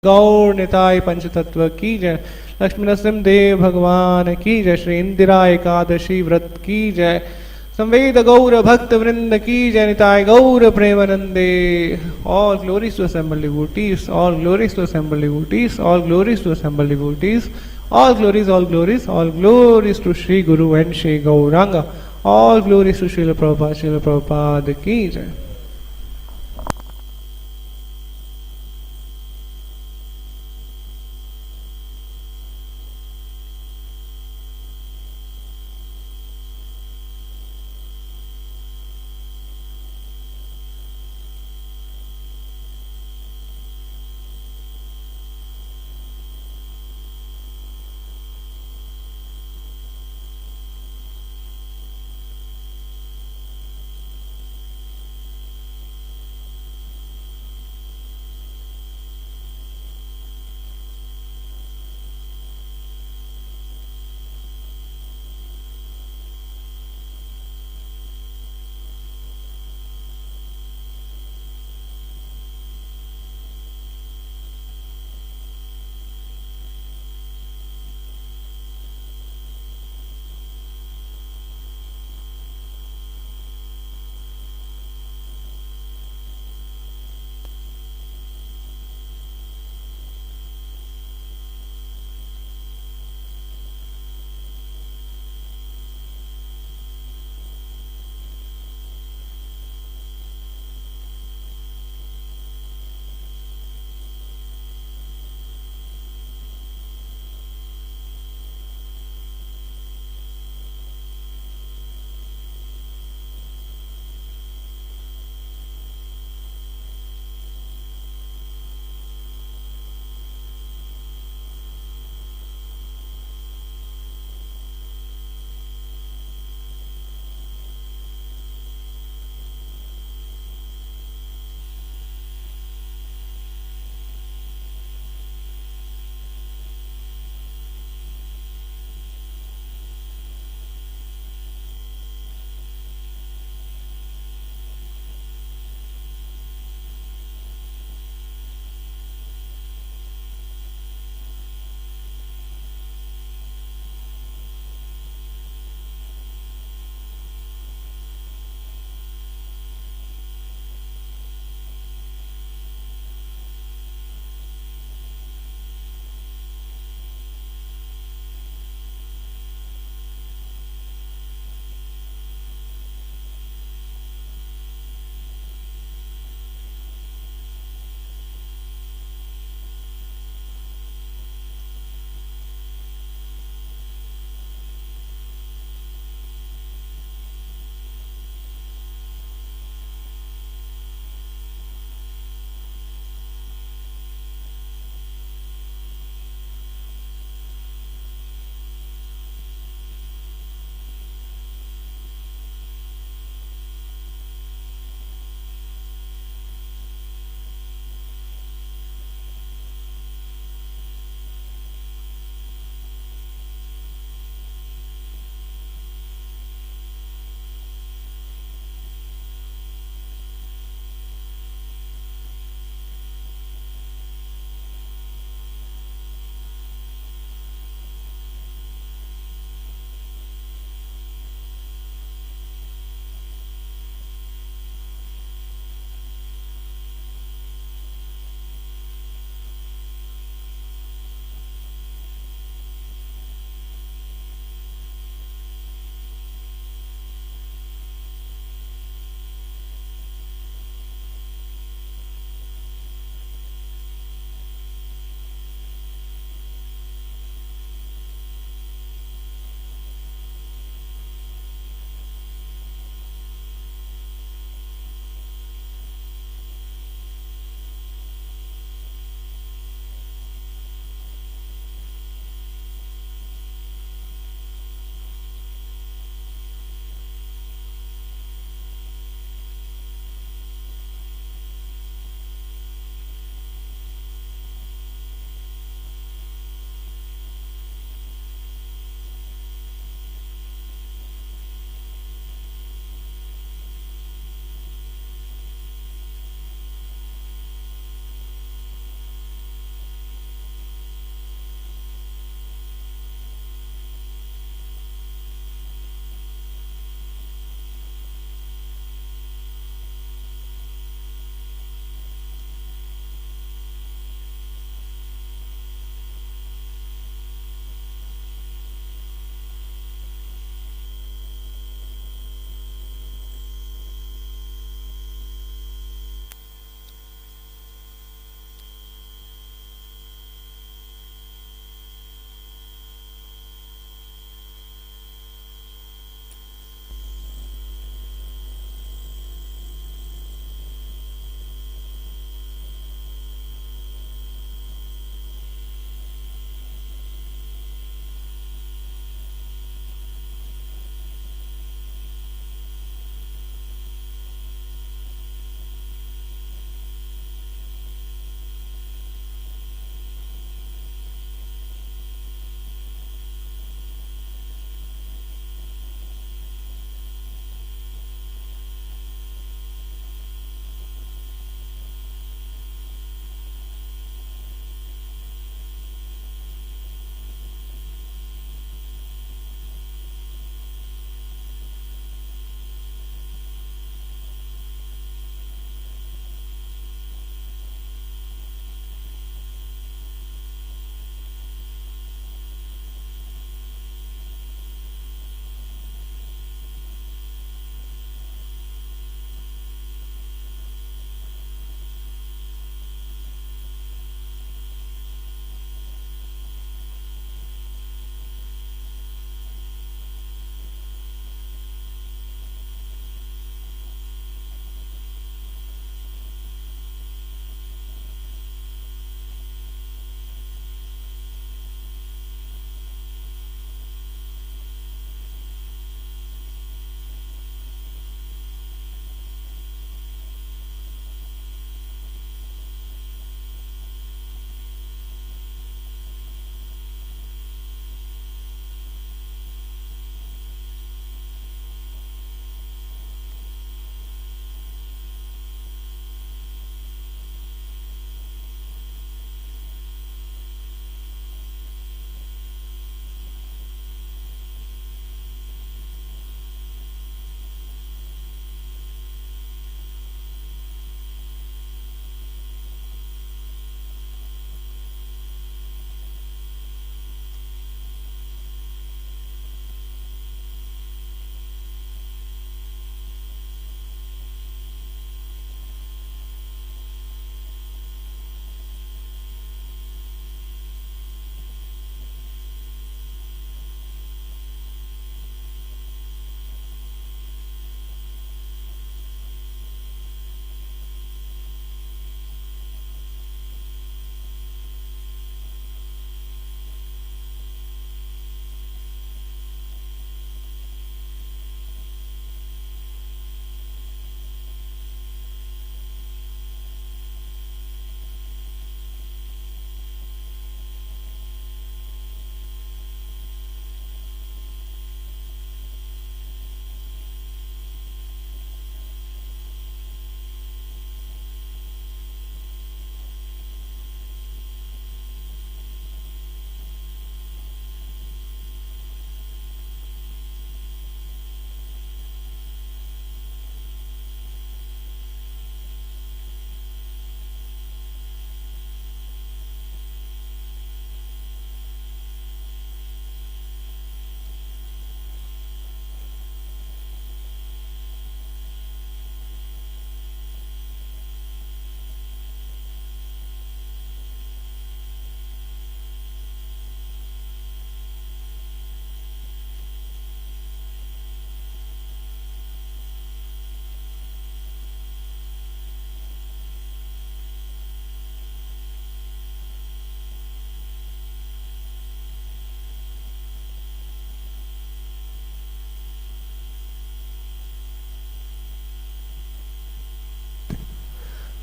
गौर निताय पंचतत्व की जय। लक्ष्मी नरसिंह देव भगवान की जय। श्री इंदिरा एकादशी व्रत की जय। संवेद गौर भक्त वृंद की जय। निताय गौर प्रेमानंदे। All glories to assembled devotees. All glories to assembled devotees. All glories to assembled devotees. All glories, all glories, all glories to Sri Guru and Sri Gauranga. All glories to Srila Prabhupada, Srila Prabhupada ki jai.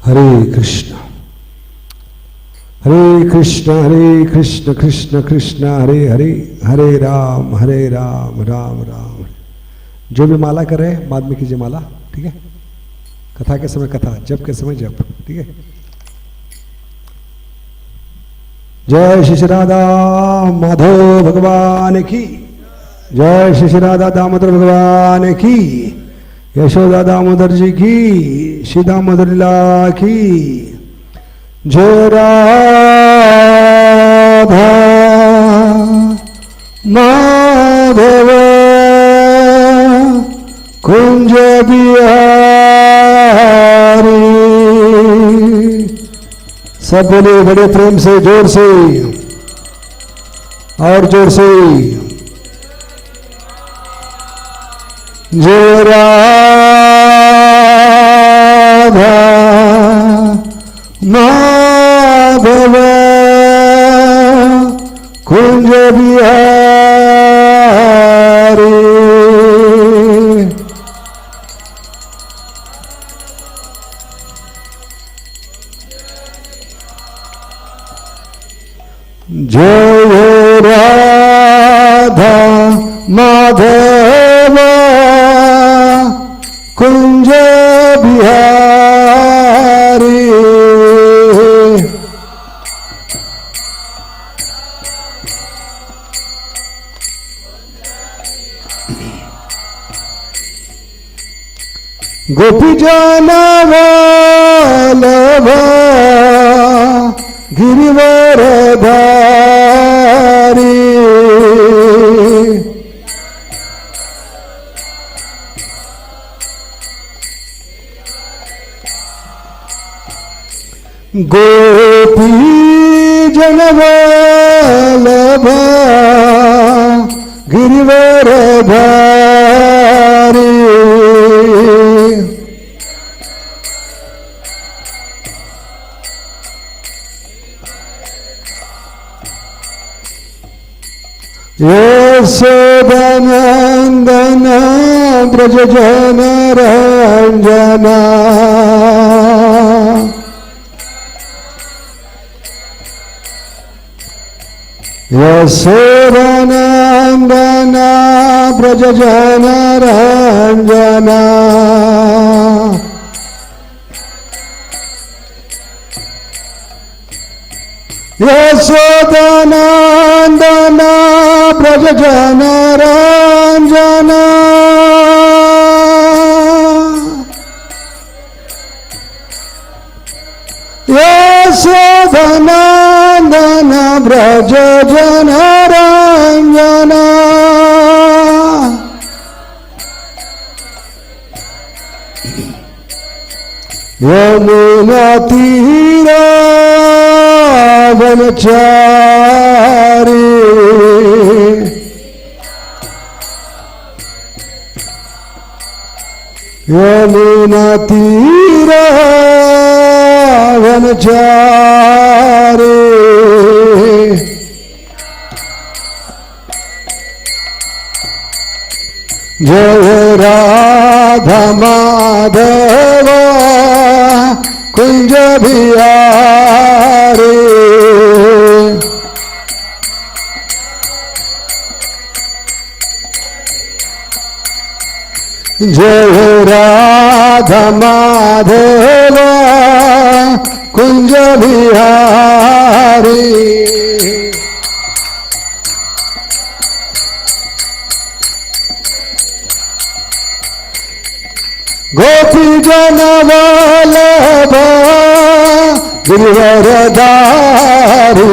हरे कृष्ण हरे कृष्ण कृष्ण कृष्ण हरे हरे, हरे राम राम राम हरे। जो भी माला कर रहे हैं बाद में कीजिए माला, ठीक है। कथा के समय कथा, जप के समय जप, ठीक है। जय श्री राधा माधव भगवान की, जय श्री राधा दामोदर भगवान की, यशोदा दामोदर जी की, श्री दामोदर लीला की। जय राधा माधव कुंज बिहारी। सब बोले बड़े प्रेम से, जोर से और जोर से। जय राधा माधव कुंज बिहारी। जय राधा माधव कुंज बिहारी। गोपी जन वल्लभ गिरिवर धारी। गोपी जन वल्लभ गिरिवर धारी। यशोदनंदन ब्रज जन रंजना। यशोदनंदन ब्रज जन रंजना। यशोदनंदन ब्रज जन रंजना। यशोदनंदन ब्रज जन रंजना। यमुना तीरा वनचारी। यमुना तीरा वनचारी। जय राधा माधव कुंज बिहारी। जय राधा माधव कुंज बिहारी। गोपी जन वल्लभ गिरिवर धारी।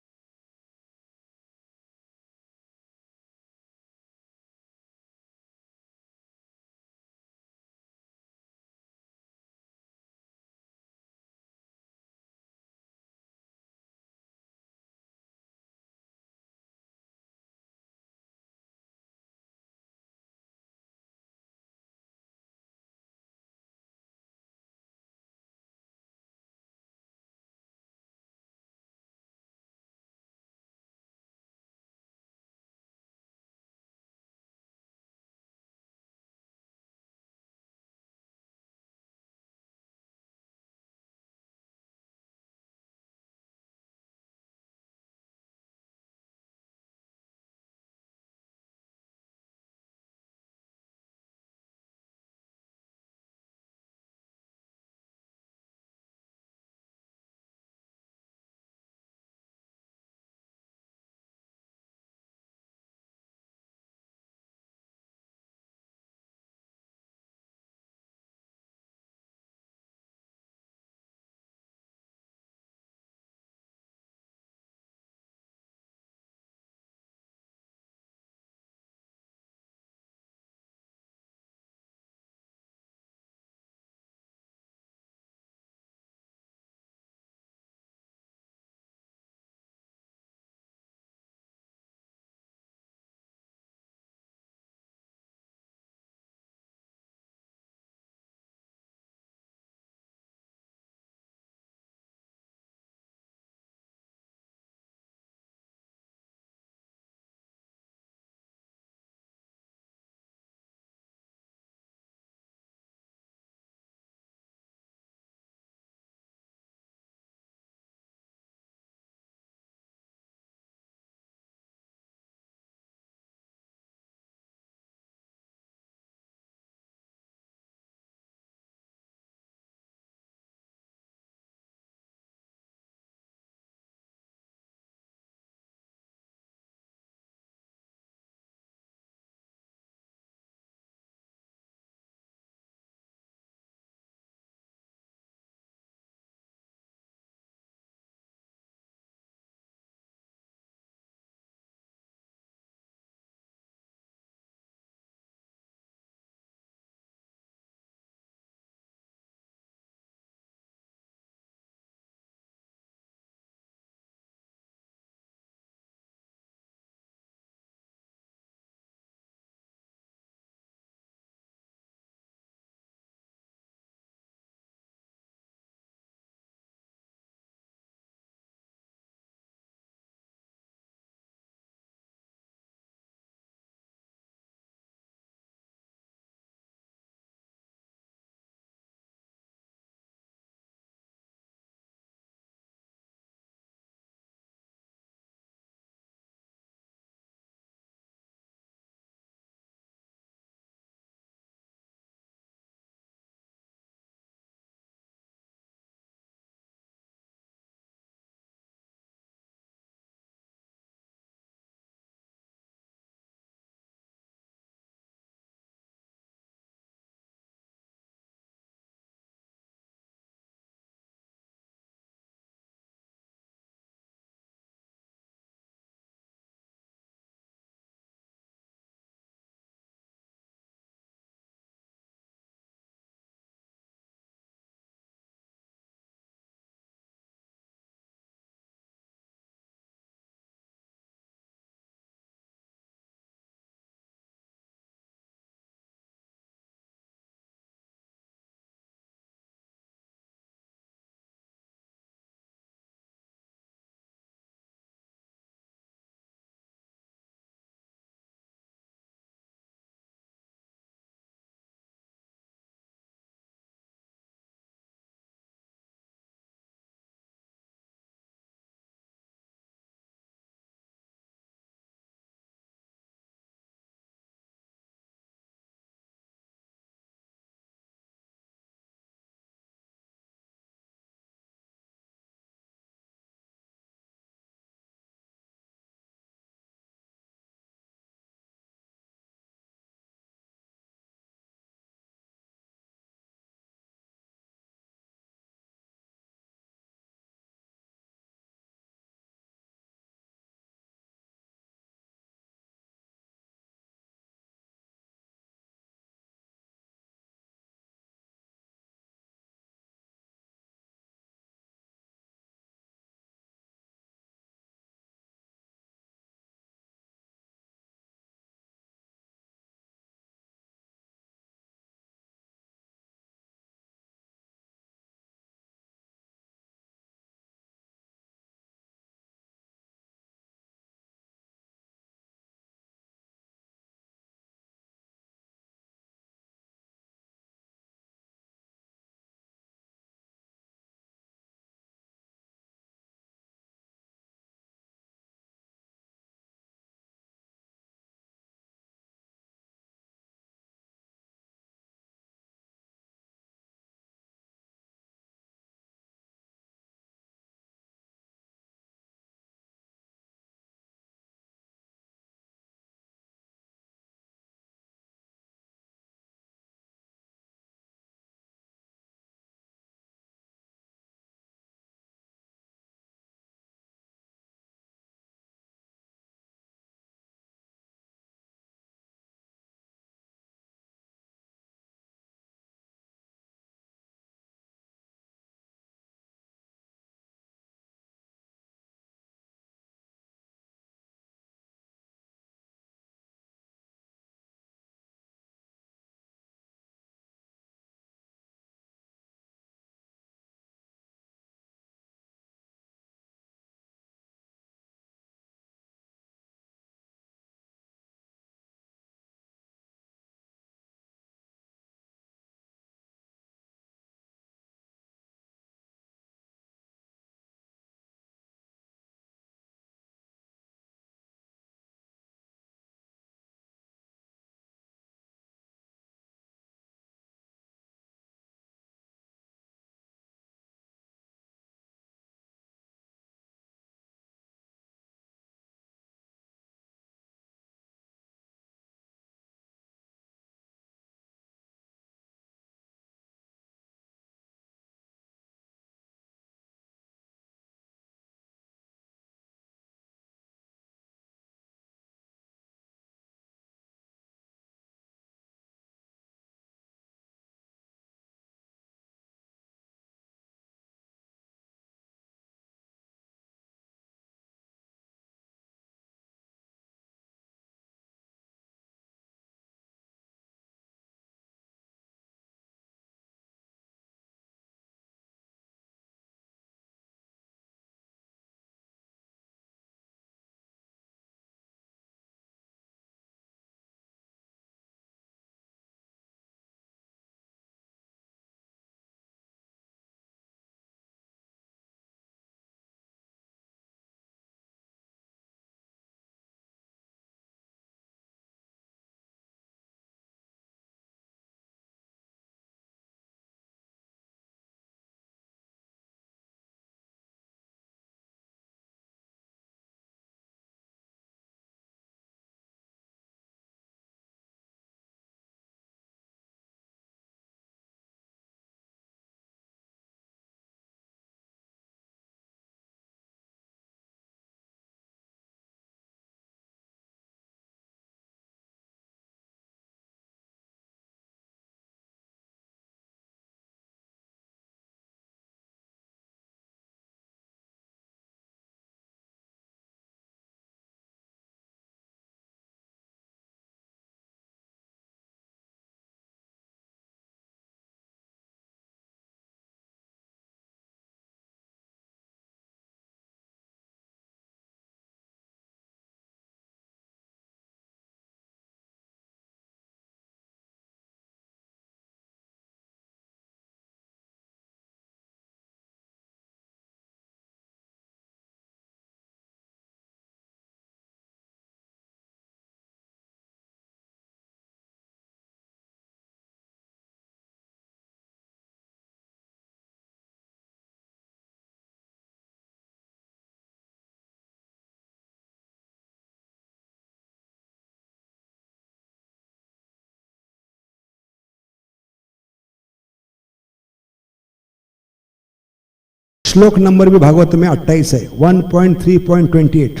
श्लोक नंबर भी भागवत में 28 है, 1.3.28।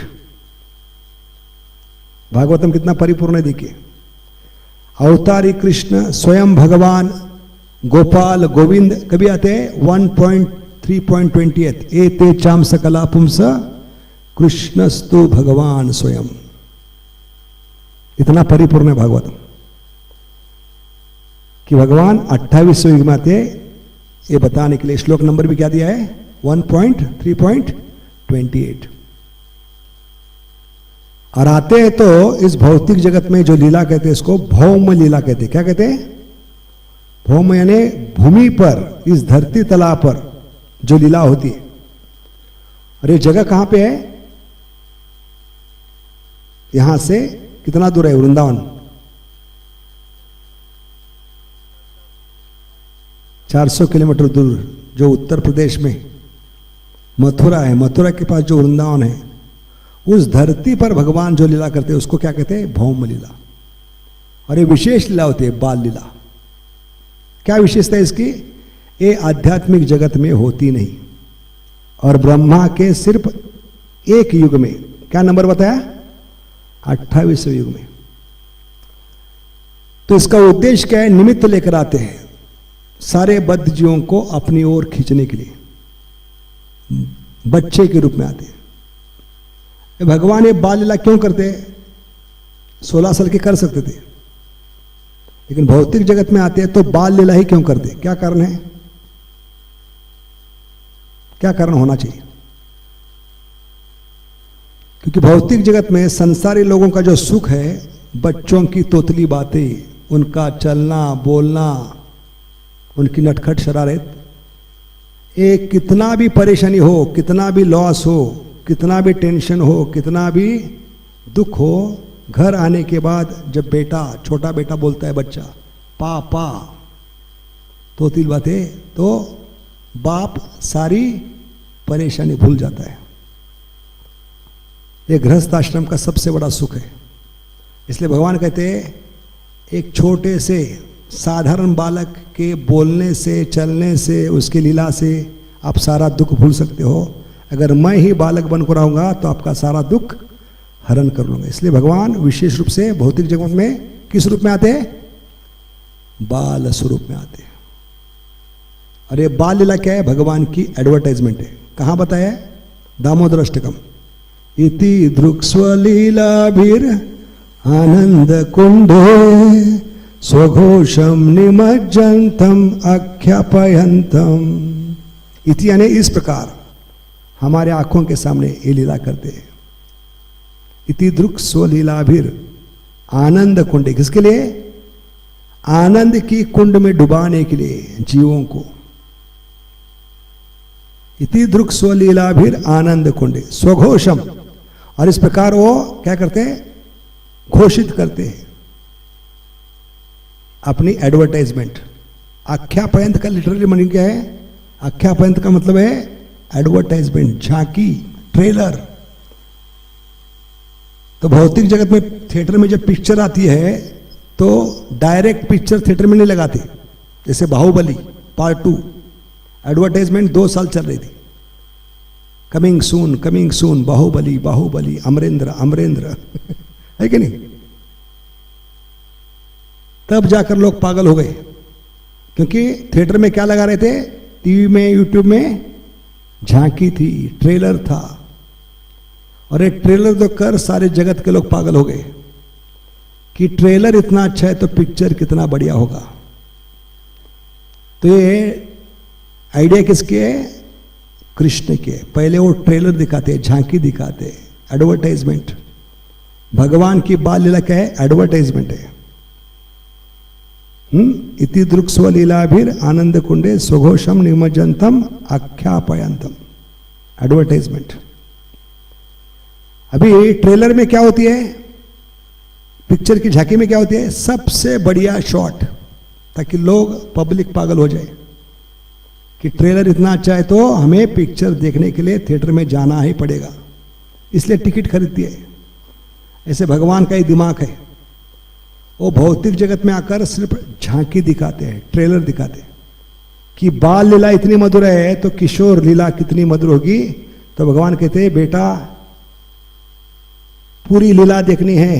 भागवतम कितना परिपूर्ण है देखिए। अवतारी कृष्ण स्वयं भगवान गोपाल गोविंद कभी आते हैं 1.3.28, एते चाम सकला पुंस कृष्णस्तु भगवान स्वयं। इतना परिपूर्ण है भागवतम कि भगवान 28वें युग में आते ये बताने के लिए। श्लोक नंबर भी क्या दिया है 1.3.28। और आते हैं तो इस भौतिक जगत में जो लीला कहते हैं इसको भौम लीला कहते हैं। क्या कहते हैं? भौम यानी भूमि पर, इस धरती तला पर जो लीला होती है। और ये जगह कहां पे है? यहां से कितना दूर है वृंदावन? 400 किलोमीटर दूर, जो उत्तर प्रदेश में मथुरा है, मथुरा के पास जो वृंदावन है, उस धरती पर भगवान जो लीला करते हैं उसको क्या कहते हैं? भौम लीला। और ये विशेष लीला होती है, बाल लीला। क्या विशेषता है इसकी? ये आध्यात्मिक जगत में होती नहीं, और ब्रह्मा के सिर्फ एक युग में, क्या नंबर बताया? 28वें युग में। तो इसका उद्देश्य क्या है? निमित्त लेकर आते हैं सारे बद्ध जीवों को अपनी ओर खींचने के लिए, बच्चे के रूप में आते हैं। भगवान ये बाल लीला क्यों करते? 16 साल के कर सकते थे, लेकिन भौतिक जगत में आते हैं तो बाल लीला ही क्यों करते? क्या कारण है? क्या कारण होना चाहिए? क्योंकि भौतिक जगत में संसारी लोगों का जो सुख है, बच्चों की तोतली बातें, उनका चलना बोलना, उनकी नटखट शरारत, एक कितना भी परेशानी हो, कितना भी लॉस हो, कितना भी टेंशन हो, कितना भी दुख हो, घर आने के बाद जब बेटा, छोटा बेटा बोलता है बच्चा पापा, तोतिल बातें, तो बाप सारी परेशानी भूल जाता है। ये गृहस्थ आश्रम का सबसे बड़ा सुख है। इसलिए भगवान कहते हैं एक छोटे से साधारण बालक के बोलने से, चलने से, उसकी लीला से आप सारा दुख भूल सकते हो। अगर मैं ही बालक बनकर रहूंगा तो आपका सारा दुख हरण कर लूंगा। इसलिए भगवान विशेष रूप से भौतिक जगत में किस रूप में आते हैं? बाल स्वरूप में आते हैं। और ये बाल लीला क्या है? भगवान की एडवर्टाइजमेंट है। कहां बताया? दामोदर अष्टकम। इति दृक्स्वलीलाभिर आनंद कुंडे स्वघोषम निमज्जंतम अख्यापयंतम। इति यानी इस प्रकार हमारे आंखों के सामने ये लीला करते हैं। इति दृक् स्वलीलाभिर आनंद कुंड, किसके लिए? आनंद की कुंड में डुबाने के लिए जीवों को। इति दृक् स्वलीलाभिर आनंद कुंड स्वघोषम, और इस प्रकार वो क्या करते हैं? घोषित करते हैं अपनी एडवर्टाइजमेंट। आख्यापयंत का लिटरली मीनिंग क्या है? आख्यापयंत का मतलब है एडवर्टाइजमेंट, झांकी, ट्रेलर। तो भौतिक जगत में थिएटर में जब पिक्चर आती है तो डायरेक्ट पिक्चर थिएटर में नहीं लगाते। जैसे बाहुबली पार्ट 2, एडवर्टाइजमेंट 2 साल चल रही थी, कमिंग सून, बाहुबली बाहुबली, अमरेंद्र अमरेंद्र है कि नहीं? तब जाकर लोग पागल हो गए, क्योंकि थिएटर में क्या लगा रहे थे? टीवी में, यूट्यूब में झांकी थी, ट्रेलर था। और एक ट्रेलर तो कर सारे जगत के लोग पागल हो गए कि ट्रेलर इतना अच्छा है तो पिक्चर कितना बढ़िया होगा। तो ये आइडिया किसके है? कृष्ण के। पहले वो ट्रेलर दिखाते, झांकी दिखाते, एडवर्टाइजमेंट। भगवान की बाल लीला क्या है? एडवर्टाइजमेंट है। इति दृक् स्वलीलाभिर आनंद कुंडे स्वघोषम निमज्जंतम आख्यापयंतम, एडवर्टाइजमेंट। अभी ट्रेलर में क्या होती है? पिक्चर की झांकी में क्या होती है? सबसे बढ़िया शॉट, ताकि लोग, पब्लिक पागल हो जाए कि ट्रेलर इतना अच्छा है तो हमें पिक्चर देखने के लिए थिएटर में जाना ही पड़ेगा, इसलिए टिकट खरीदती है। ऐसे भगवान का ही दिमाग है। वो भौतिक जगत में आकर सिर्फ झांकी दिखाते हैं, ट्रेलर दिखाते हैं। कि बाल लीला इतनी मधुर है तो किशोर लीला कितनी मधुर होगी। तो भगवान कहते हैं बेटा पूरी लीला देखनी है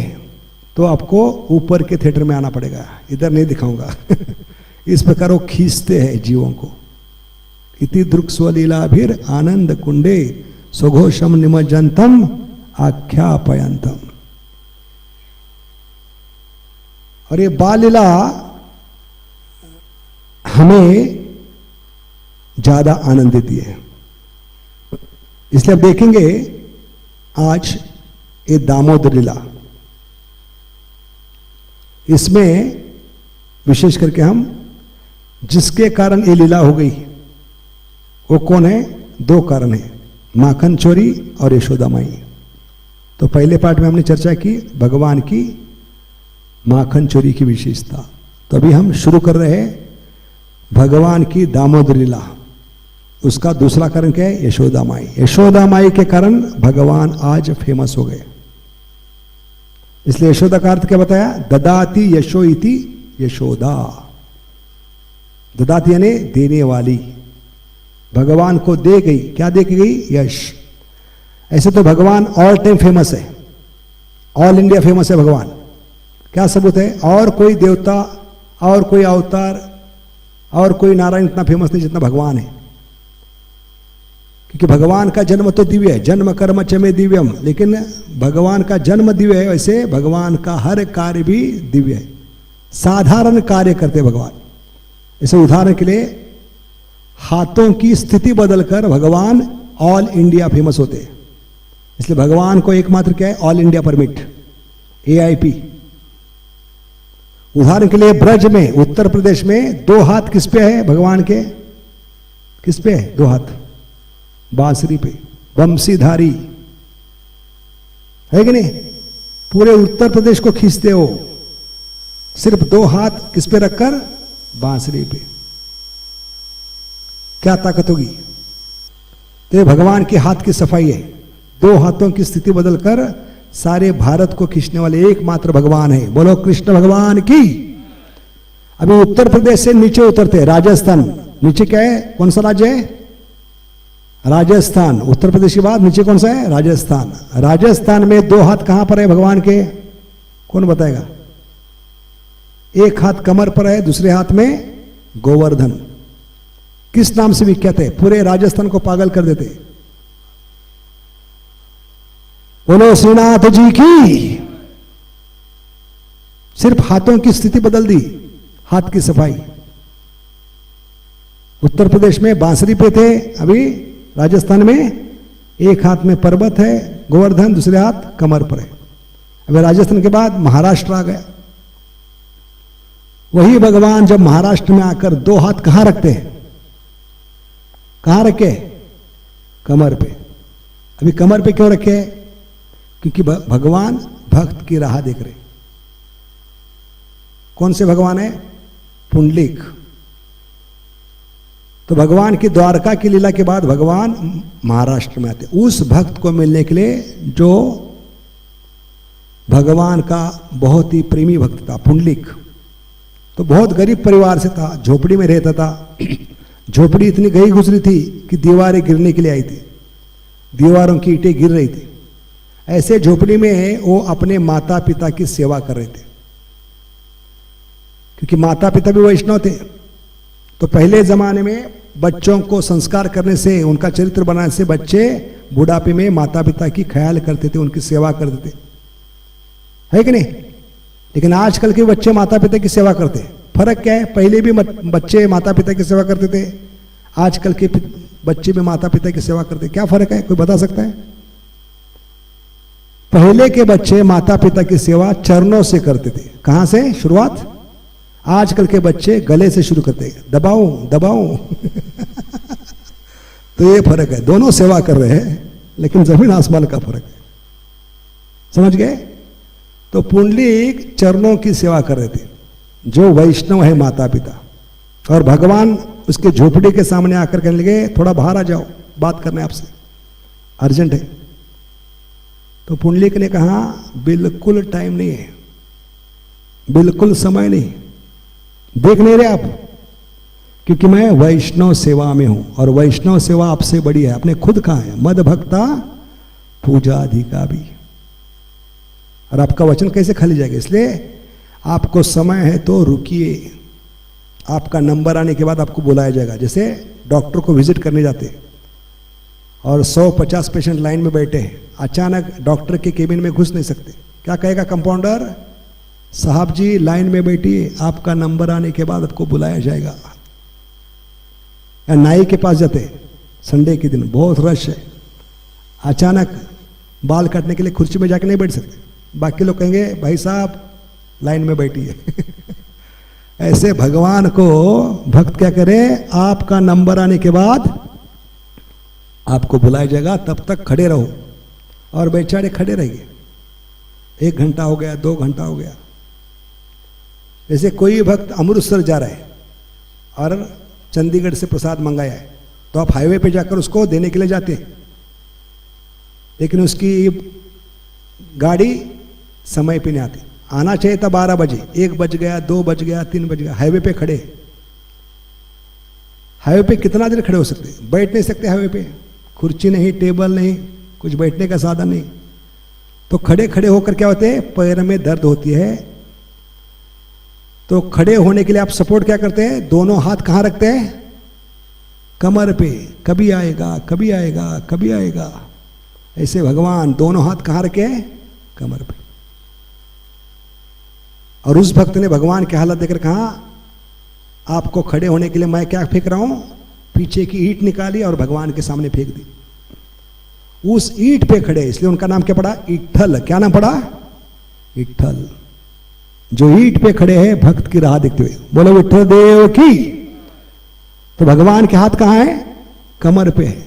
तो आपको ऊपर के थिएटर में आना पड़ेगा, इधर नहीं दिखाऊंगा। इस प्रकार वो खींचते हैं जीवों को। इति दृक् स्वलीला भीर आनंद कुंडे सुघोषम निमज्जनतम आख्यापयंतम। और ये बाल लीला हमें ज्यादा आनंद देती है। इसलिए आप देखेंगे आज ये दामोदर लीला, इसमें विशेष करके हम जिसके कारण ये लीला हो गई वो कौन है? दो कारण है, माखन चोरी और यशोदा माई। तो पहले पार्ट में हमने चर्चा की भगवान की माखन चोरी की विशेषता। तो अभी हम शुरू कर रहे हैं भगवान की दामोदर लीला। उसका दूसरा कारण क्या है? यशोदा माई। यशोदा माई के कारण भगवान आज फेमस हो गए। इसलिए यशोदा का अर्थ क्या बताया? ददाती यशो इति यशोदा। ददाती यानी देने वाली, भगवान को दे गई। क्या दे गई? यश। ऐसे तो भगवान ऑल टाइम फेमस है, ऑल इंडिया फेमस है भगवान। क्या सबूत है? और कोई देवता और कोई अवतार और कोई नारायण इतना फेमस नहीं जितना भगवान है। क्योंकि भगवान का जन्म तो दिव्य है, जन्म कर्म चमे दिव्यम। लेकिन भगवान का जन्म दिव्य है, वैसे भगवान का हर कार्य भी दिव्य है। साधारण कार्य करते भगवान। इसे उदाहरण के लिए हाथों की स्थिति बदलकर भगवान ऑल इंडिया फेमस होते हैं। इसलिए भगवान को एकमात्र क्या है? All India permit, AIP। उदाहरण के लिए ब्रज में, उत्तर प्रदेश में 2 हाथ किस पे है भगवान के? किस पे है 2 हाथ? बांसुरी पे, बंशीधारी है कि नहीं? पूरे उत्तर प्रदेश को खींचते हो, सिर्फ 2 हाथ किस पे रखकर? बांसुरी पे। क्या ताकत होगी? तो भगवान के हाथ की सफाई है। 2 हाथों की स्थिति बदलकर सारे भारत को खींचने वाले एकमात्र भगवान है। बोलो कृष्ण भगवान की। अभी उत्तर प्रदेश से नीचे उतरते, राजस्थान। नीचे क्या है? कौन सा राज्य है? राजस्थान। उत्तर प्रदेश के बाद नीचे कौन सा है? राजस्थान। राजस्थान में 2 हाथ कहां पर है भगवान के? कौन बताएगा? एक हाथ कमर पर है, दूसरे हाथ में गोवर्धन। किस नाम से विख्यात है? पूरे राजस्थान को पागल कर देते। बोलो श्रीनाथ जी की। सिर्फ हाथों की स्थिति बदल दी, हाथ की सफाई। उत्तर प्रदेश में बांसुरी पे थे, अभी राजस्थान में एक हाथ में पर्वत है गोवर्धन, दूसरे हाथ कमर पर है। अभी राजस्थान के बाद महाराष्ट्र आ गया। वही भगवान जब महाराष्ट्र में आकर 2 हाथ कहां रखते हैं? कहां रखे? कमर पे। अभी कमर पे क्यों रखे? क्योंकि भगवान भक्त की राह देख रहे। कौन से भगवान है? पुंडलिक। तो भगवान की द्वारका की लीला के बाद भगवान महाराष्ट्र में आते। उस भक्त को मिलने के लिए जो भगवान का बहुत ही प्रेमी भक्त था, पुंडलिक। तो बहुत गरीब परिवार से था, झोपड़ी में रहता था। झोपड़ी इतनी गई गुजरी थी कि दीवारें गिरने के लिए आई थी, दीवारों की ईंटें गिर रही थी। ऐसे झोपड़ी में वो अपने माता पिता की सेवा कर रहे थे, क्योंकि माता पिता भी वैष्णव थे। तो पहले जमाने में बच्चों को संस्कार करने से, उनका चरित्र बनाने से बच्चे बुढ़ापे में माता पिता की ख्याल करते थे, उनकी सेवा करते थे, है कि नहीं? लेकिन आजकल के बच्चे माता पिता की सेवा करते हैं। फर्क क्या है? पहले भी बच्चे माता पिता की सेवा करते थे, आजकल के बच्चे भी माता पिता की सेवा करते हैं। क्या फर्क है? कोई बता सकता है? पहले के बच्चे माता पिता की सेवा चरणों से करते थे। कहां से शुरुआत? आजकल के बच्चे गले से शुरू करते हैं, दबाऊं दबाऊं। तो ये फर्क है, दोनों सेवा कर रहे हैं लेकिन जमीन आसमान का फर्क है। समझ गए? तो पुंडलिक चरणों की सेवा कर रहे थे, जो वैष्णव है माता पिता। और भगवान उसके झोपड़ी के सामने आकर कहने लगे, थोड़ा बाहर आ जाओ, बात करना है आपसे, अर्जेंट है। तो पुंडलिक ने कहा, बिल्कुल टाइम नहीं है, बिल्कुल समय नहीं, देख नहीं रहे आप क्योंकि मैं वैष्णव सेवा में हूं और वैष्णव सेवा आपसे बड़ी है। आपने खुद कहा है मद भक्ता पूजा अधिका भी, और आपका वचन कैसे खाली जाएगा। इसलिए आपको समय है तो रुकिए, आपका नंबर आने के बाद आपको बुलाया जाएगा। जैसे डॉक्टर को विजिट करने जाते और 150 पेशेंट लाइन में बैठे हैं, अचानक डॉक्टर के केबिन में घुस नहीं सकते। क्या कहेगा कंपाउंडर, साहब जी लाइन में बैठिए, आपका नंबर आने के बाद आपको बुलाया जाएगा। या नाई के पास जाते संडे के दिन, बहुत रश है, अचानक बाल काटने के लिए कुर्सी में जाके नहीं बैठ सकते, बाकी लोग कहेंगे भाई साहब लाइन में बैठिए। ऐसे भगवान को भक्त क्या करे, आपका नंबर आने के बाद आपको बुलाया जाएगा, तब तक खड़े रहो। और बेचारे खड़े रहेंगे, 1 घंटा हो गया, 2 घंटा हो गया। जैसे कोई भक्त अमृतसर जा रहा है और चंडीगढ़ से प्रसाद मंगाया है, तो आप हाईवे पे जाकर उसको देने के लिए जाते हैं, लेकिन उसकी गाड़ी समय पे नहीं आती। आना चाहिए था 12 बजे, 1 बज गया, 2 बज गया, 3 बज गया, हाईवे पे खड़े। हाईवे पे कितना देर खड़े हो सकते, बैठ नहीं सकते हाईवे पे, कुर्सी नहीं, टेबल नहीं, कुछ बैठने का साधन नहीं। तो खड़े खड़े होकर क्या होते हैं, पैर में दर्द होती है। तो खड़े होने के लिए आप सपोर्ट क्या करते हैं, दोनों हाथ कहां रखते हैं, कमर पे। कभी आएगा, कभी आएगा, कभी आएगा। ऐसे भगवान दोनों हाथ कहां रखे, कमर पे। और उस भक्त ने भगवान की हालत देखकर कहा, आपको खड़े होने के लिए मैं क्या फेंक रहा हूं, पीछे की ईंट निकाली और भगवान के सामने फेंक दी। उस ईंट पे खड़े, इसलिए उनका नाम क्या पड़ा, इट्ठल। क्या नाम पड़ा, इट्ठल। जो ईंट पे खड़े हैं भक्त की राह देखते हुए, बोलो विठ्ठल देव की। तो भगवान के हाथ कहां है, कमर पे है।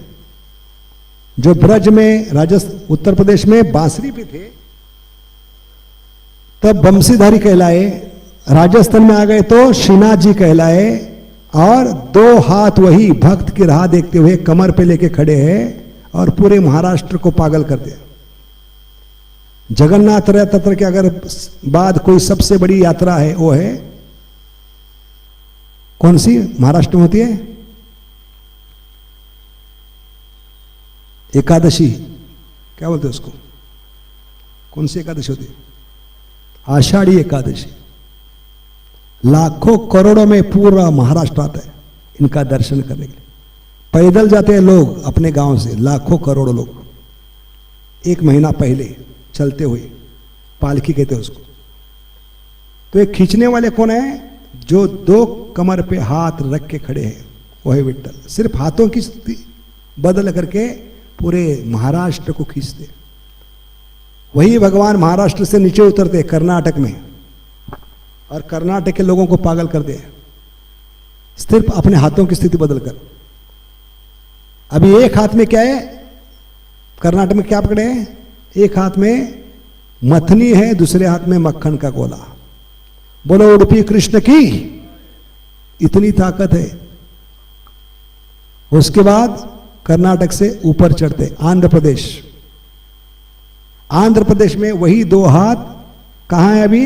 जो ब्रज में, राजस्थान, उत्तर प्रदेश में बांसुरी पे थे, तब बंशीधारी कहलाए। राजस्थान में आ गए तो श्रीनाथ जी कहलाए। और 2 हाथ वही भक्त की राह देखते हुए कमर पे लेके खड़े हैं और पूरे महाराष्ट्र को पागल कर दिया। जगन्नाथ रथ यात्रा के अगर बाद कोई सबसे बड़ी यात्रा है, वो है कौन सी, महाराष्ट्र में होती है एकादशी। क्या बोलते हैं उसको, कौन सी एकादशी होती है, आषाढ़ी एकादशी। लाखों करोड़ों में पूरा महाराष्ट्र आता है इनका दर्शन करने के लिए। पैदल जाते हैं लोग अपने गांव से, लाखों करोड़ों लोग, 1 महीना पहले चलते हुए, पालकी कहते हैं उसको। तो एक खींचने वाले कौन है, जो 2 कमर पे हाथ रख के खड़े हैं, वो है विठ्ठल। सिर्फ हाथों की स्थिति बदल करके पूरे महाराष्ट्र को खींचते। वही भगवान महाराष्ट्र से नीचे उतरते कर्नाटक में, और कर्नाटक के लोगों को पागल कर दे, सिर्फ अपने हाथों की स्थिति बदलकर। अभी एक हाथ में क्या है, कर्नाटक में क्या पकड़े हैं, एक हाथ में मथनी है, दूसरे हाथ में मक्खन का गोला। बोलो उडुपी कृष्ण की, इतनी ताकत है। उसके बाद कर्नाटक से ऊपर चढ़ते आंध्र प्रदेश। आंध्र प्रदेश में वही 2 हाथ कहां है अभी,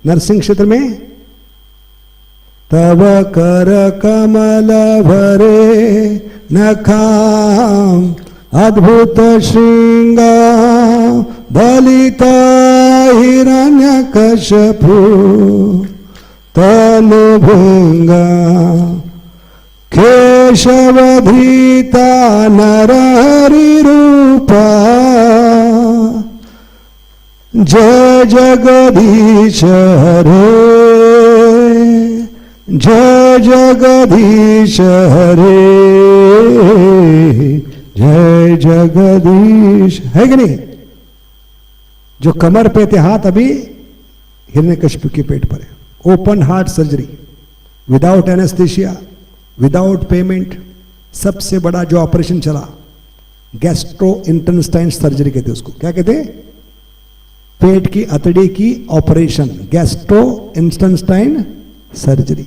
नरसिंह क्षेत्र में। तव कर कमल भरे नखाम अद्भुत श्रृंग दलिता हिरण्यकश्यपु तनुभृंगा केशवधृता नरहरि रूपा जय जगदीश हरे, जय जगदीश हरे, जय जगदीश। है कि नहीं, जो कमर पे थे हाथ अभी हिरण्यकशिपु के पेट पर है। Open heart surgery, without anaesthesia, without payment. सबसे बड़ा जो ऑपरेशन चला, गैस्ट्रो इंटेस्टाइन सर्जरी कहते उसको। क्या कहते, पेट की अतड़ी की operation, gastro intestine surgery,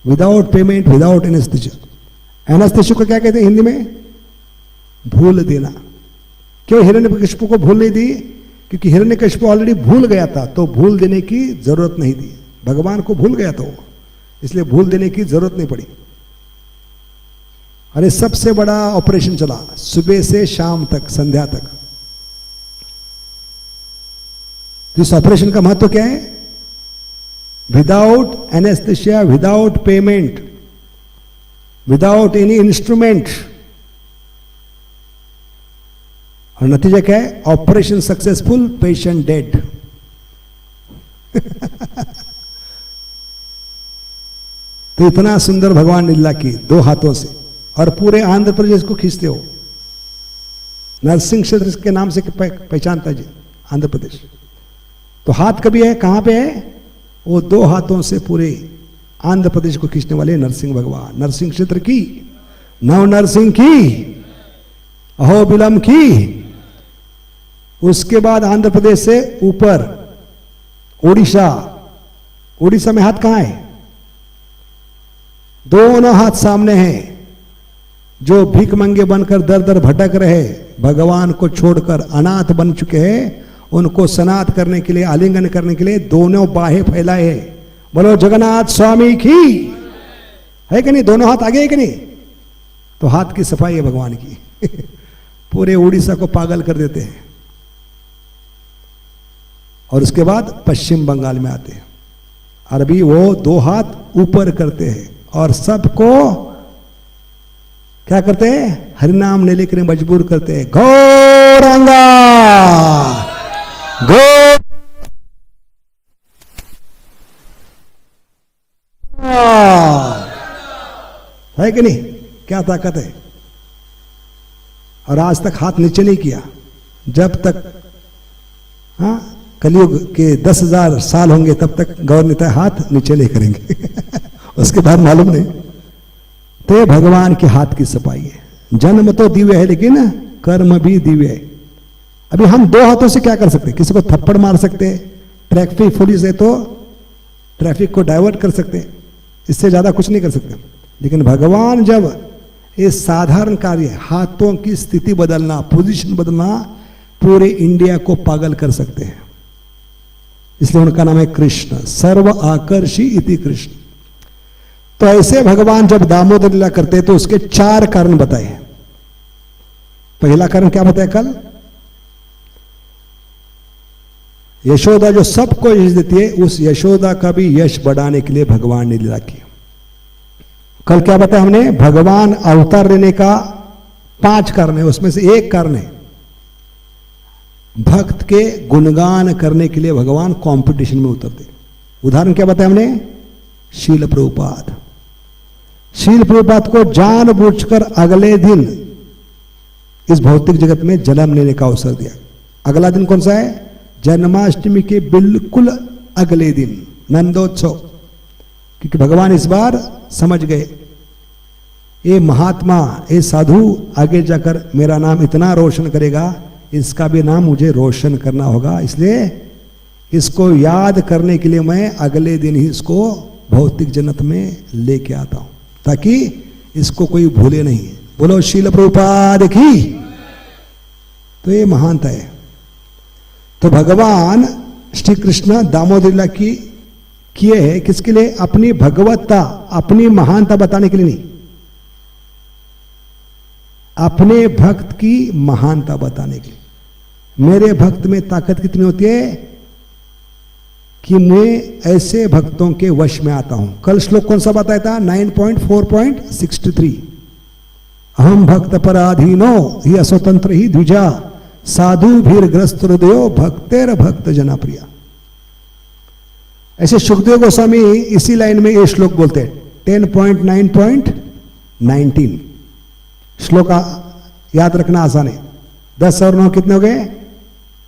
without payment, without anaesthesia. Anaesthesia को क्या कहते हैं हिंदी में, भूल देना। क्यों हिरण्यकशिपु को भूल नहीं दी, क्योंकि हिरण्यकशिपु ऑलरेडी भूल गया था, तो भूल देने की जरूरत नहीं दी। भगवान को भूल गया था वो, इसलिए भूल देने की जरूरत नहीं पड़ी। अरे सबसे बड़ा ऑपरेशन चला सुबह से शाम तक, संध्या तक। तो इस ऑपरेशन का महत्व क्या है? Without anaesthesia, without payment, without any instrument, और नतीजा क्या है? Operation successful, patient dead. तो इतना सुंदर भगवान ने लीला की 2 हाथों से, और पूरे आंध्र प्रदेश को खींचते हो। नरसिंह क्षेत्र के नाम से पहचानता जी आंध्र प्रदेश। तो हाथ कभी है, कहां पे है? वो 2 हाथों से पूरे आंध्र प्रदेश को खींचने वाले नरसिंह भगवान। नरसिंह क्षेत्र की, नव नरसिंह की, अहोबिलम की। उसके बाद आंध्र प्रदेश से ऊपर ओडिशा। ओडिशा में हाथ कहां है? दोनों हाथ सामने हैं। जो भीख मंगे बनकर दर दर भटक रहे, भगवान को छोड़कर अनाथ बन चुके हैं, उनको सनाथ करने के लिए, आलिंगन करने के लिए दोनों बाहें फैलाए हैं। बोलो जगन्नाथ स्वामी की। है कि नहीं? दोनों हाथ आगे है कि नहीं? तो हाथ की सफाई है भगवान की। पूरे उड़ीसा को पागल कर देते हैं। और उसके बाद पश्चिम बंगाल में आते हैं, अरबी वो 2 हाथ ऊपर करते हैं और सबको क्या करते हैं? हरिनाम लेने के लिए मजबूर करते हैं। गौरंगा गौ है कि नहीं? क्या ताकत है। और आज तक हाथ नीचे नहीं किया। जब तक कलयुग के 10,000 साल होंगे तब तक गौर नेता हाथ नीचे नहीं करेंगे। उसके बाद मालूम नहीं। तो भगवान के हाथ की सफाई है। जन्म तो दिव्य है लेकिन कर्म भी दिव्य है। अभी हम 2 हाथों से क्या कर सकते? किसी को थप्पड़ मार सकते, ट्रैफिक पुलिस है तो ट्रैफिक को डाइवर्ट कर सकते, इससे ज्यादा कुछ नहीं कर सकते। लेकिन भगवान जब ये साधारण कार्य, हाथों की स्थिति बदलना, पोजीशन बदलना, पूरे इंडिया को पागल कर सकते हैं। इसलिए उनका नाम है कृष्ण, सर्व आकर्षी इति कृष्ण। तो ऐसे भगवान जब दामोदर लीला करते तो उसके 4 कारण बताए। पहला कारण क्या बताया कल? यशोदा जो सबको यश देती है, उस यशोदा का भी यश बढ़ाने के लिए भगवान ने लीला की। कल क्या बताया हमने? भगवान अवतार लेने का 5 कारण है, उसमें से एक कारण है भक्त के गुणगान करने के लिए भगवान कंपटीशन में उतरते। उदाहरण क्या बताया हमने? शील प्रभुपाद। शील प्रभुपाद को जानबूझकर अगले दिन इस भौतिक जगत में जन्म लेने का अवसर दिया। अगला दिन कौन सा है? जन्माष्टमी के बिल्कुल अगले दिन, नंदोत्सव। क्योंकि भगवान इस बार समझ गए, ये महात्मा, ये साधु आगे जाकर मेरा नाम इतना रोशन करेगा, इसका भी नाम मुझे रोशन करना होगा। इसलिए इसको याद करने के लिए मैं अगले दिन ही इसको भौतिक जन्नत में लेके आता हूं, ताकि इसको कोई भूले नहीं। बोलो शील प्रभुपाद की। तो ये महानता है। तो भगवान श्री कृष्ण दामोदर लीला की किए है किसके लिए? अपनी भगवत्ता, अपनी महानता बताने के लिए नहीं, अपने भक्त की महानता बताने के लिए। मेरे भक्त में ताकत कितनी होती है कि मैं ऐसे भक्तों के वश में आता हूं। कल श्लोक कौन सा बताया था? 9.4.63। अहम भक्त पराधीनो ही अस्वतंत्र ही द्विजा साधु भीर ग्रस्त हृदयो भक्तेर भक्त जना प्रिया। ऐसे सुखदेव गोस्वामी इसी लाइन में ये श्लोक बोलते हैं। 10.9.19 श्लोक याद रखना आसान है। 10 और 9 कितने हो गए?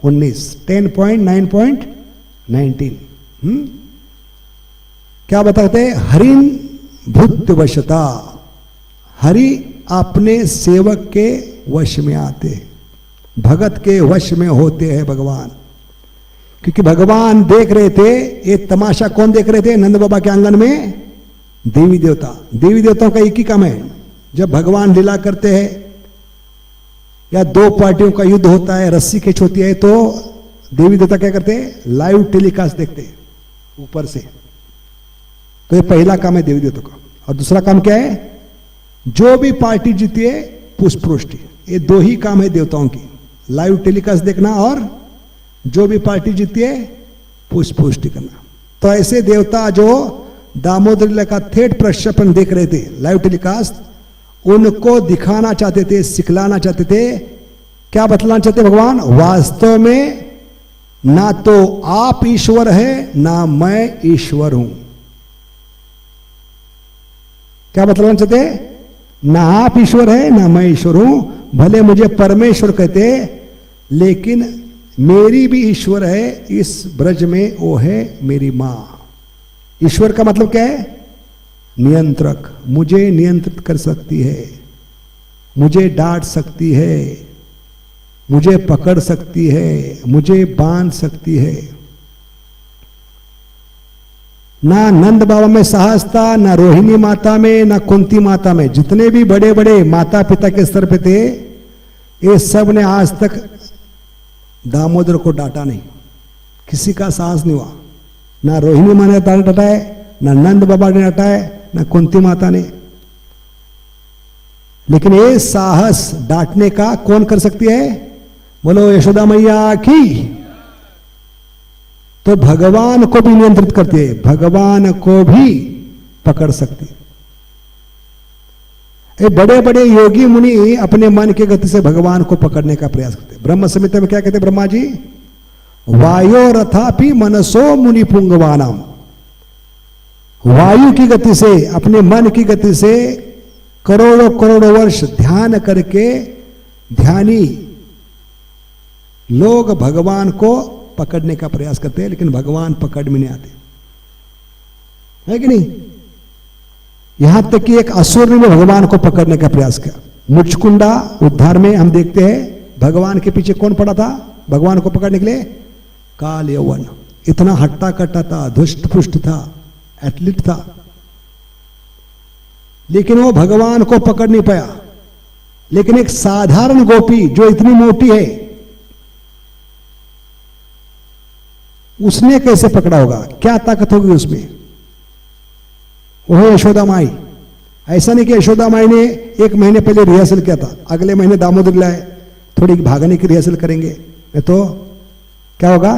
19। 10.9.19 क्या बताते हैं? हरिन भूत वशता। हरि अपने सेवक के वश में आते हैं, भगत के वश में होते हैं भगवान। क्योंकि भगवान देख रहे थे, ये तमाशा कौन देख रहे थे? नंद बाबा के आंगन में देवी देवता। देवी देवताओं का एक ही काम है, जब भगवान लीला करते हैं या 2 पार्टियों का युद्ध होता है, रस्सी खींच होती है, तो देवी देवता क्या करते हैं? लाइव टेलीकास्ट देखते हैं ऊपर से। तो ये पहला काम है देवी देवता का। और दूसरा काम क्या है? जो भी पार्टी जीती है पुष्पवृष्टि, ये दो ही काम है देवताओं की, लाइव टेलीकास्ट देखना और जो भी पार्टी जीती है पुष्पवृष्टि करना। तो ऐसे देवता जो दामोदर लीला का थेट प्रक्षेपण देख रहे थे लाइव टेलीकास्ट, उनको दिखाना चाहते थे, सिखलाना चाहते थे, क्या बतलाना चाहते भगवान, वास्तव में ना तो आप ईश्वर है ना मैं ईश्वर हूं। क्या बतलाना चाहते, ना आप ईश्वर है ना मैं ईश्वर हूं, भले मुझे परमेश्वर कहते लेकिन मेरी भी ईश्वर है इस ब्रज में, वो है मेरी मां। ईश्वर का मतलब क्या है, नियंत्रक, मुझे नियंत्रित कर सकती है, मुझे डांट सकती है, मुझे पकड़ सकती है, मुझे बांध सकती है। ना नंद बाबा में साहस था, ना रोहिणी माता में, ना कुंती माता में, जितने भी बड़े बड़े माता पिता के स्तर पे थे, ये सब ने आज तक दामोदर को डांटा नहीं, किसी का साहस नहीं हुआ। ना रोहिणी माँ ने डांटा है, ना नंद बाबा ने डांटा है, ना कुंती माता ने। लेकिन ये साहस डांटने का कौन कर सकती है, बोलो यशोदा मैया की। तो भगवान को भी नियंत्रित करती है, भगवान को भी पकड़ सकती है। ये बड़े बड़े योगी मुनि अपने मन की गति से भगवान को पकड़ने का प्रयास करते हैं। ब्रह्म संहिता में क्या कहते हैं ब्रह्मा जी, वायो रथापि मनसो मुनि पुंगवानाम, वायु की गति से, अपने मन की गति से करोड़ों करोड़ों वर्ष ध्यान करके ध्यानी लोग भगवान को पकड़ने का प्रयास करते हैं, लेकिन भगवान पकड़ में नहीं आते, है कि नहीं। यहां तक कि एक असुर ने भगवान को पकड़ने का प्रयास किया। मुचकुंडा उद्धार में हम देखते हैं भगवान के पीछे कौन पड़ा था भगवान को पकड़ने के लिए, काल यौवन। इतना हट्टा कट्टा था, धुष्ट पुष्ट था, एथलीट था, लेकिन वो भगवान को पकड़ नहीं पाया। लेकिन एक साधारण गोपी जो इतनी मोटी है, उसने कैसे पकड़ा होगा, क्या ताकत होगी उसमें, वो यशोदा माई। ऐसा नहीं कि यशोदा माई ने एक महीने पहले रिहर्सल किया था, अगले महीने दामोदर लीला है, थोड़ी भागने की रिहर्सल करेंगे, नहीं तो क्या होगा,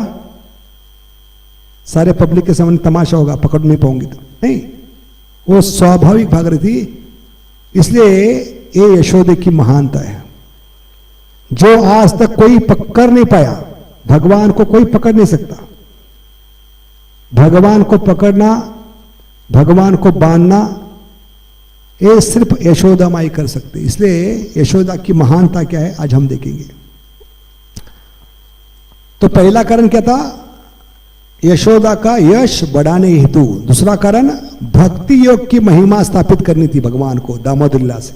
सारे पब्लिक के सामने तमाशा होगा, पकड़ नहीं पाऊंगी तो नहीं। वो स्वाभाविक भाग रही थी। इसलिए ये यशोदा की महानता है, जो आज तक कोई पकड़ नहीं पाया, भगवान को कोई पकड़ नहीं सकता। भगवान को पकड़ना, भगवान को बांधना, ये सिर्फ यशोदा माई कर सकते। इसलिए यशोदा की महानता क्या है आज हम देखेंगे। तो पहला कारण क्या था, यशोदा का यश बढ़ाने हेतु। दूसरा कारण भक्ति योग की महिमा स्थापित करनी थी भगवान को दामोदर लीला से,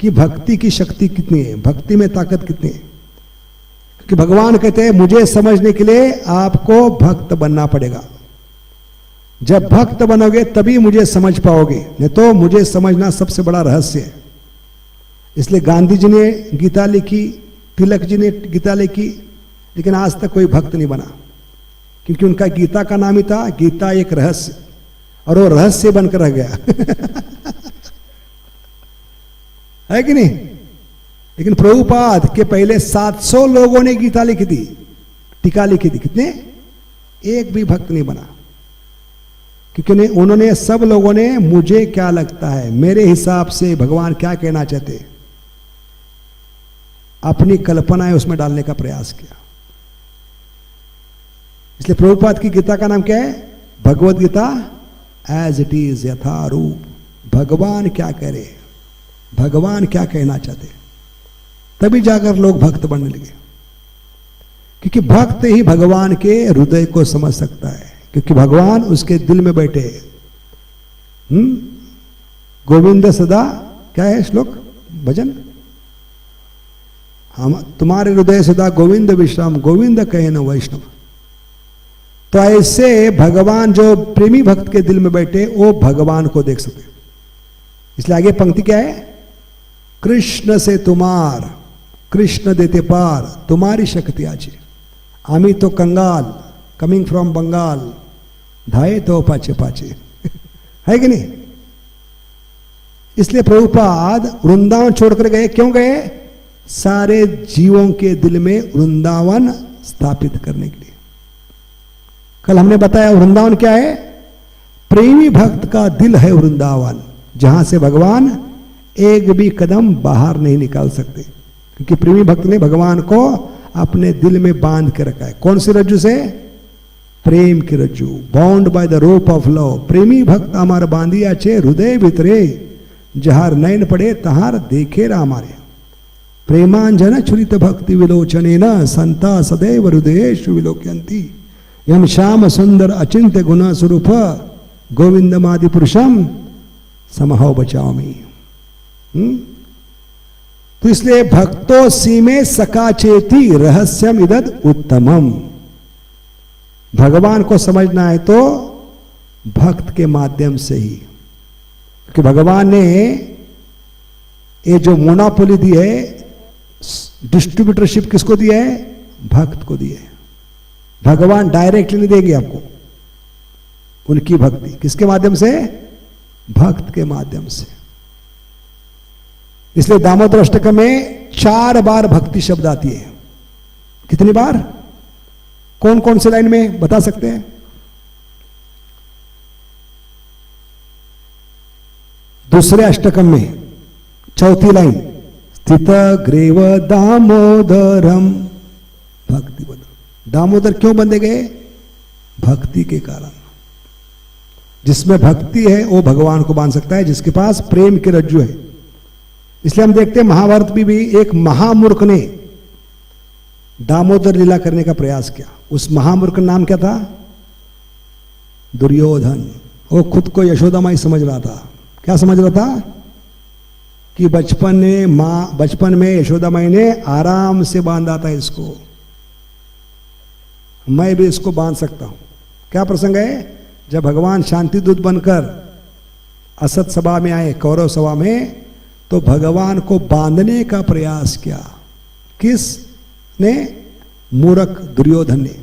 कि भक्ति की शक्ति कितनी है, भक्ति में ताकत कितनी है। क्योंकि भगवान कहते हैं मुझे समझने के लिए आपको भक्त बनना पड़ेगा, जब भक्त बनोगे तभी मुझे समझ पाओगे, नहीं तो मुझे समझना सबसे बड़ा रहस्य है। इसलिए गांधी जी ने गीता लिखी, तिलक जी ने गीता लिखी, लेकिन आज तक कोई भक्त नहीं बना, क्योंकि उनका गीता का नाम ही था गीता एक रहस्य, और वो रहस्य बनकर रह गया है कि नहीं। लेकिन प्रभुपाद के पहले 700 लोगों ने गीता लिखी थी, टीका लिखी थी, कितने, एक भी भक्त नहीं बना। क्योंकि उन्होंने, सब लोगों ने मुझे क्या लगता है, मेरे हिसाब से भगवान क्या कहना चाहते, अपनी कल्पनाएं उसमें डालने का प्रयास किया। इसलिए प्रभुपाद की गीता का नाम क्या है, Bhagavad Gita as it is, यथारूप। भगवान क्या कह रहे, भगवान क्या कहना चाहते, तभी जाकर लोग भक्त बनने लगे। क्योंकि भक्त ही भगवान के हृदय को समझ सकता है, क्योंकि भगवान उसके दिल में बैठे। गोविंद सदा, क्या है श्लोक भजन, हम तुम्हारे हृदय सदा गोविंद विश्राम, गोविंद कहे न वैष्णव। तो ऐसे भगवान जो प्रेमी भक्त के दिल में बैठे, वो भगवान को देख सके। इसलिए आगे पंक्ति क्या है, कृष्ण से तुम्हार, कृष्ण देते पार, तुम्हारी शक्ति आचे, आमी तो कंगाल, कमिंग फ्रॉम बंगाल, धाये तो पाचे पाचे है कि नहीं। इसलिए प्रभुपाद वृंदावन छोड़कर गए। क्यों गए? सारे जीवों के दिल में वृंदावन स्थापित करने के लिए। कल हमने बताया वृंदावन क्या है? प्रेमी भक्त का दिल है वृंदावन, जहां से भगवान एक भी कदम बाहर नहीं निकाल सकते, क्योंकि प्रेमी भक्त ने भगवान को अपने दिल में बांध के रखा है। कौन सी रज्जू से? प्रेम की रज्जू, bound by the rope of love. प्रेमी भक्त हमार बांधिया छे हृदय भीतरे, जहार नयन पड़े तहार देखे हमारे। प्रेमांजन छुरित भक्ति विलोचने न संता सदैव हृदयेषु विलोक्यंती। यम श्याम सुंदर अचिंत्य गुण स्वरूप गोविंदमादि पुरुषम समहो बचाओमी। तो इसलिए भक्तो सीमे सकाचेति रहस्यम इदद उत्तमम। भगवान को समझना है तो भक्त के माध्यम से ही, क्योंकि भगवान ने ये जो मोनोपोली दी है, डिस्ट्रीब्यूटरशिप किसको दिया है? भक्त को दिया है। भगवान डायरेक्टली नहीं देंगे आपको उनकी भक्ति। किसके माध्यम से? भक्त के माध्यम से। इसलिए दामोदर अष्टकम में 4 बार भक्ति शब्द आती है। कितनी बार? कौन कौन से लाइन में बता सकते हैं? दूसरे अष्टकम में चौथी लाइन, स्थित ग्रेव दामोदरम भक्ति बदल। दामोदर क्यों बंधे गए? भक्ति के कारण। जिसमें भक्ति है वो भगवान को बांध सकता है, जिसके पास प्रेम के रज्जु है। इसलिए हम देखते हैं महाभारत में भी एक महामूर्ख ने दामोदर लीला करने का प्रयास किया। उस महामूर्ख का नाम क्या था? दुर्योधन। वो खुद को यशोदामाई समझ रहा था। क्या समझ रहा था? कि बचपन में यशोदामाई ने आराम से बांधा था इसको, मैं भी इसको बांध सकता हूं। क्या प्रसंग है? जब भगवान शांति दूत बनकर असत सभा में आए, कौरव सभा में, तो भगवान को बांधने का प्रयास किया। किस ने? मूर्ख दुर्योधन ने।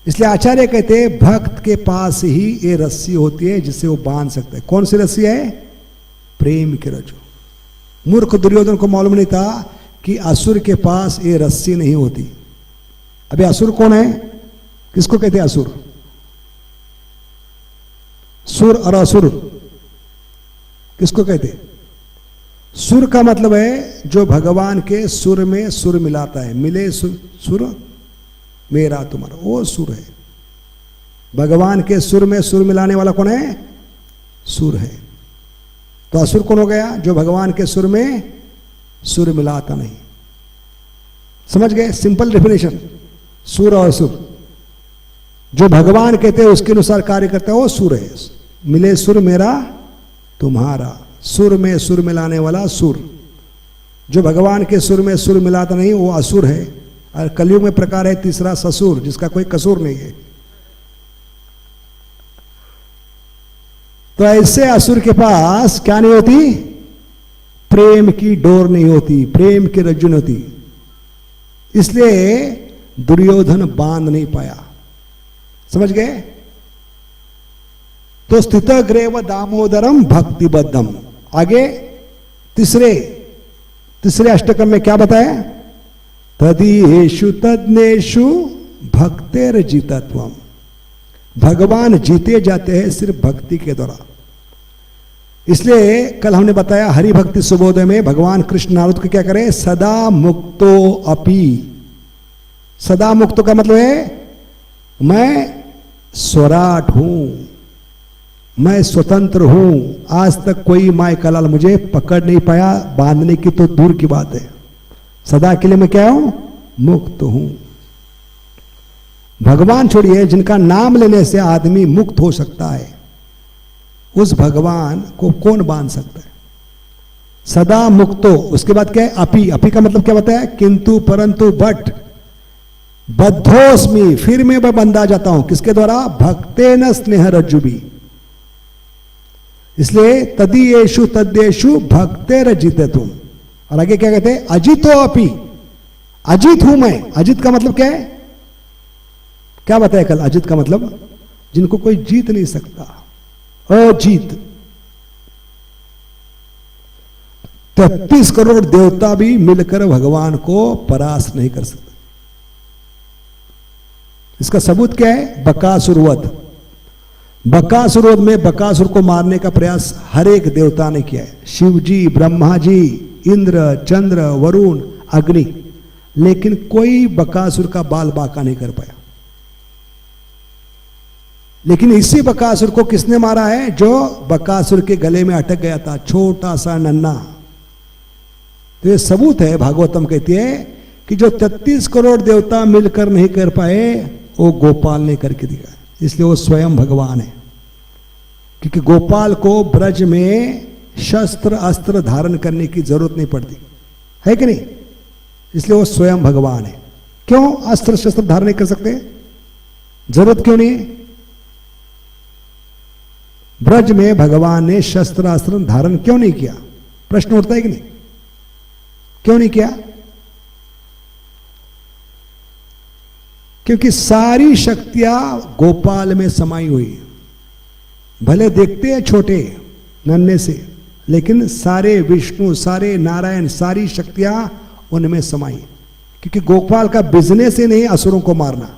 इसलिए आचार्य कहते हैं भक्त के पास ही ये रस्सी होती है जिससे वो बांध सकता है। कौन सी रस्सी है? प्रेम की रज्जू। मूर्ख दुर्योधन को मालूम नहीं था कि असुर के पास ये रस्सी नहीं होती। अभी असुर कौन है? किसको कहते हैं असुर? सुर और असुर किसको कहते हैं? सुर का मतलब है जो भगवान के सुर में सुर मिलाता है। मिले सुर मेरा तुम्हारा, वो सुर है। भगवान के सुर में सुर मिलाने वाला कौन है? सुर है। तो असुर कौन हो गया? जो भगवान के सुर में सुर मिलाता नहीं। समझ गए? Simple definition. सुर और असुर, जो भगवान कहते हैं उसके अनुसार कार्य करता है वो सुर है। मिले सुर मेरा तुम्हारा, सुर में सुर मिलाने वाला सुर। जो भगवान के सुर में सुर मिलाता नहीं वो असुर है। और कलयुग में प्रकार है तीसरा ससुर, जिसका कोई कसूर नहीं है। तो ऐसे असुर के पास क्या नहीं होती? प्रेम की डोर नहीं होती, प्रेम की रज्जु नहीं होती। इसलिए दुर्योधन बांध नहीं पाया। समझ गए? तो स्थित ग्रेव दामोदरम भक्तिबद्धम। आगे तीसरे अष्टकम में क्या बताया? तदीयेषु तद्नेषु भक्तेर्जितत्वम। भगवान जीते जाते हैं सिर्फ भक्ति के द्वारा। इसलिए कल हमने बताया हरि भक्ति सुबोधय में भगवान कृष्ण नारद को क्या करे? सदा मुक्तो अपि। सदा मुक्त का मतलब है मैं स्वराट हूं, मैं स्वतंत्र हूं। आज तक कोई माय कलाल मुझे पकड़ नहीं पाया, बांधने की तो दूर की बात है। सदा के लिए मैं क्या हूं? मुक्त हूं। भगवान छोड़िए, जिनका नाम लेने से आदमी मुक्त हो सकता है, उस भगवान को कौन बांध सकता है? सदा मुक्तो। उसके बाद क्या है? अपि। अपि का मतलब क्या बताया? किंतु परंतु बट बद्धोस्मि। फिर मैं बंधा जाता हूं। किसके द्वारा? भक्तेन स्नेह रज्जुबी। इसलिए तदीयेषु तद्देषु भक्तेर्जितत्वम। और आगे क्या कहते हैं? अजितो अपि। अजित हूं मैं। अजित का मतलब क्या है? क्या बताया कल? अजित का मतलब जिनको कोई जीत नहीं सकता, अजीत। 33 करोड़ देवता भी मिलकर भगवान को परास्त नहीं कर सकते। इसका सबूत क्या है? बकासुरवध। बकासुरवध में बकासुर को मारने का प्रयास हर एक देवता ने किया है, शिव जी, ब्रह्मा जी, इंद्र, चंद्र, वरुण, अग्नि, लेकिन कोई बकासुर का बाल बांका नहीं कर पाया। लेकिन इसी बकासुर को किसने मारा है? जो बकासुर के गले में अटक गया था, छोटा सा नन्हा। तो ये सबूत है, भागवतम कहती है कि जो 33 करोड़ देवता मिलकर नहीं कर पाए वो गोपाल ने करके दिया, इसलिए वो स्वयं भगवान है। क्योंकि गोपाल को ब्रज में शस्त्र अस्त्र धारण करने की जरूरत नहीं पड़ती है कि नहीं, इसलिए वो स्वयं भगवान है। क्यों अस्त्र शस्त्र धारण नहीं कर सकते? जरूरत क्यों नहीं? ब्रज में भगवान ने शस्त्र अस्त्र धारण क्यों नहीं किया? प्रश्न उठता है कि नहीं? क्यों नहीं किया? क्योंकि सारी शक्तियां गोपाल में समाई हुई है। भले देखते हैं छोटे नन्हे से, लेकिन सारे विष्णु, सारे नारायण, सारी शक्तियां उनमें समाई। क्योंकि गोपाल का बिजनेस ही नहीं असुरों को मारना।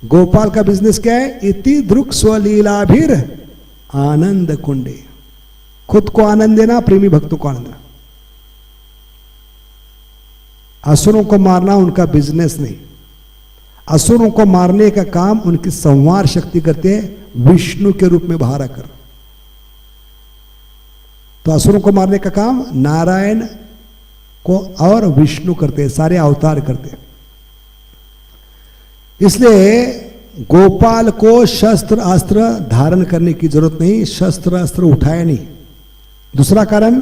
गोपाल का बिजनेस क्या है? इति दृक् स्वलीलाभिर आनंद कुंडे, खुद को आनंद देना, प्रेमी भक्तों को आनंद देना। असुरों को मारना उनका बिजनेस नहीं। असुरों को मारने का काम उनकी संहार शक्ति करते हैं, विष्णु के रूप में बाहर आकर। तो असुरों को मारने का काम नारायण को और विष्णु करते हैं, सारे अवतार करते हैं। इसलिए गोपाल को शस्त्र अस्त्र धारण करने की जरूरत नहीं, शस्त्र अस्त्र उठाया नहीं। दूसरा कारण,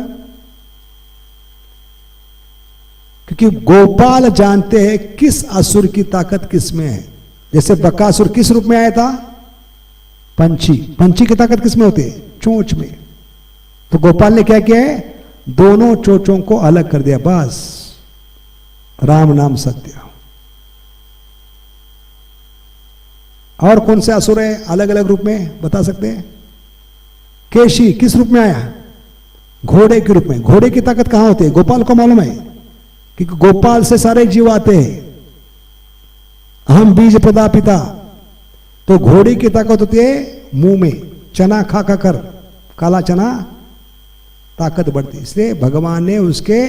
क्योंकि गोपाल जानते हैं किस असुर की ताकत किस में है। जैसे बकासुर किस रूप में आया था? पंछी। पंछी की ताकत किस में होती है? चोंच में। तो गोपाल ने क्या किया है? दोनों चोंचों को अलग कर दिया, बस राम नाम सत्य। और कौन से असुर है अलग अलग रूप में बता सकते हैं? केशी किस रूप में आया? घोड़े के रूप में। घोड़े की ताकत कहां होती है? गोपाल को मालूम है, क्योंकि गोपाल से सारे जीव आते हैं। अहम बीज प्रदापिता। तो घोड़े की ताकत होती है मुंह में, चना खा खा कर, काला चना, ताकत बढ़ती। इसलिए भगवान ने उसके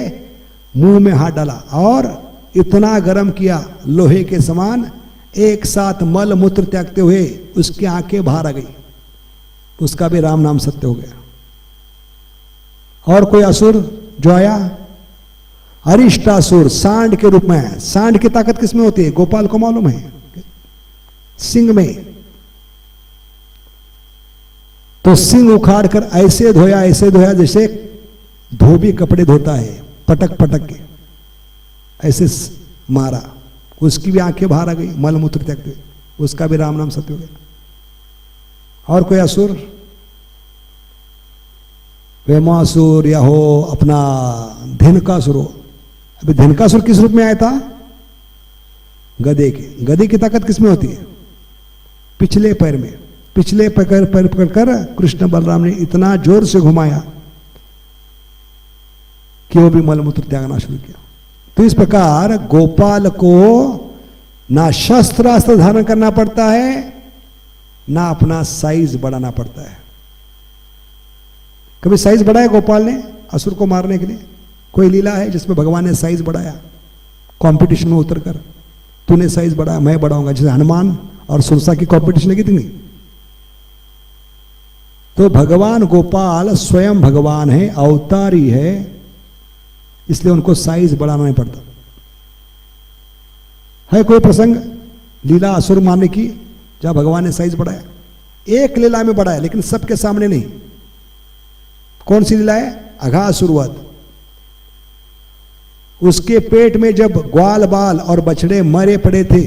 मुंह में हाथ डाला और इतना गर्म किया लोहे के समान, एक साथ मल मूत्र त्यागते हुए उसकी आंखें बाहर आ गई। उसका भी राम नाम सत्य हो गया। और कोई असुर जो आया? अरिष्टासुर, सांड के रूप में है। सांड की ताकत किसमें होती है? गोपाल को मालूम है, सिंह में। तो सिंह उखाड़ कर ऐसे धोया जैसे धोबी कपड़े धोता है, पटक पटक के ऐसे मारा। उसकी भी आंखें बाहर आ गई मल मूत्र त्यागते हुए, उसका भी राम नाम सत्य हो गया। और कोई असुर? वेमासुर या हो अपना धेनुकासुर हो। अभी धेनुकासुर किस रूप में आया था? गधे के। गधे की ताकत किसमें होती है? पिछले पैर में। पिछले पैर पकड़कर कृष्ण बलराम ने इतना जोर से घुमाया कि वो भी मलमूत्र त्यागना शुरू किया। तो इस प्रकार गोपाल को ना शस्त्र अस्त्र धारण करना पड़ता है, ना अपना साइज बढ़ाना पड़ता है। कभी साइज बढ़ाया गोपाल ने असुर को मारने के लिए? कोई लीला है जिसमें भगवान ने साइज बढ़ाया? कंपटीशन में उतर कर तूने साइज बढ़ाया, मैं बढ़ाऊंगा। जैसे हनुमान और सुरसा की कंपटीशन लगी थी नहीं? तो भगवान गोपाल स्वयं भगवान है, अवतारी है, इसलिए उनको साइज बढ़ाना नहीं पड़ता है। कोई प्रसंग लीला असुर मारने की जहां भगवान ने साइज बढ़ाया? एक लीला में बढ़ाया, लेकिन सबके सामने नहीं। कौन सी लीला है? अघासुरवध। उसके पेट में जब ग्वाल बाल और बछड़े मरे पड़े थे,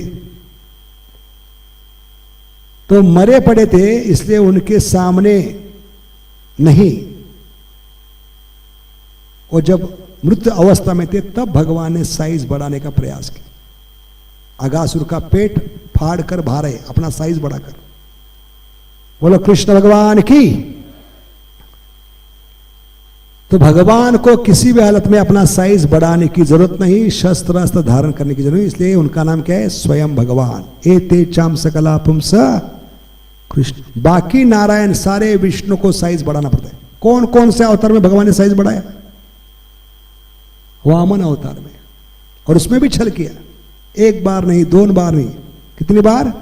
तो मरे पड़े थे इसलिए उनके सामने नहीं, वो जब मृत अवस्था में थे तब भगवान ने साइज बढ़ाने का प्रयास किया। अघासुर का पेट फाड़ कर बाहर है, अपना साइज बढ़ाकर। बोलो कृष्ण भगवान की। तो भगवान को किसी भी हालत में अपना साइज बढ़ाने की जरूरत नहीं, शस्त्र अस्त्र धारण करने की जरूरत नहीं, इसलिए उनका नाम क्या है? स्वयं भगवान। एते चाम सकला पुंस कृष्ण। बाकी नारायण सारे विष्णु को साइज बढ़ाना पड़ता है। कौन कौन से अवतार में भगवान ने साइज बढ़ाया? वामन अवतार में, और उसमें भी छल किया। एक बार नहीं, 2 बार नहीं, कितनी बार?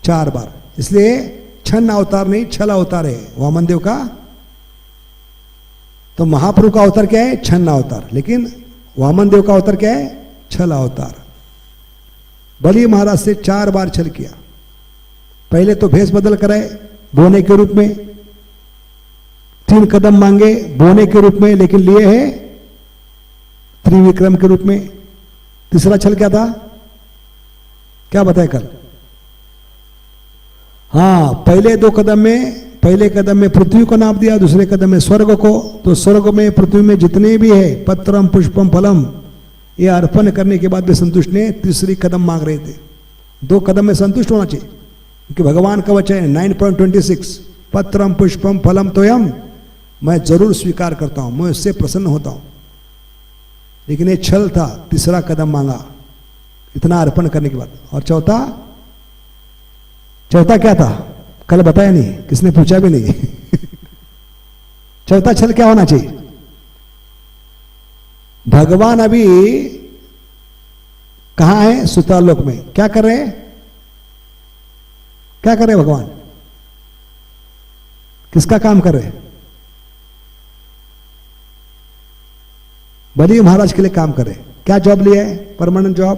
4 बार। इसलिए छन्न अवतार नहीं, छल अवतार है वामन देव का। तो महाप्रभु का अवतार क्या है? छन्न अवतार। लेकिन वामन देव का अवतार क्या है? छल अवतार। बलि महाराज से 4 बार छल किया। पहले तो भेष बदल कराए बोने के रूप में, 3 कदम मांगे बोने के रूप में, लेकिन लिए है त्रिविक्रम के रूप में। तीसरा छल क्या था? क्या बताया कल? हाँ, पहले 2 कदम में, पहले कदम में पृथ्वी को नाप दिया, दूसरे कदम में स्वर्ग को। तो स्वर्ग में पृथ्वी में जितने भी है पत्रम पुष्पम फलम, ये अर्पण करने के बाद भी संतुष्ट ने तीसरी कदम मांग रहे थे। 2 कदम में संतुष्ट होना चाहिए, क्योंकि भगवान का वचन है 9.26, पत्रम पुष्पम फलम तोयम, मैं जरूर स्वीकार करता हूं, मैं उससे प्रसन्न होता हूं। लेकिन ये छल था, तीसरा कदम मांगा इतना अर्पण करने के बाद। और चौथा क्या था? कल बताया नहीं, किसने पूछा भी नहीं। चौथा छल क्या होना चाहिए? भगवान अभी कहां है? सुतालोक में। क्या कर रहे हैं? क्या कर रहे हैं भगवान? किसका काम कर रहे हैं? बलि महाराज के लिए काम कर रहे हैं। क्या जॉब लिया है? परमानेंट जॉब,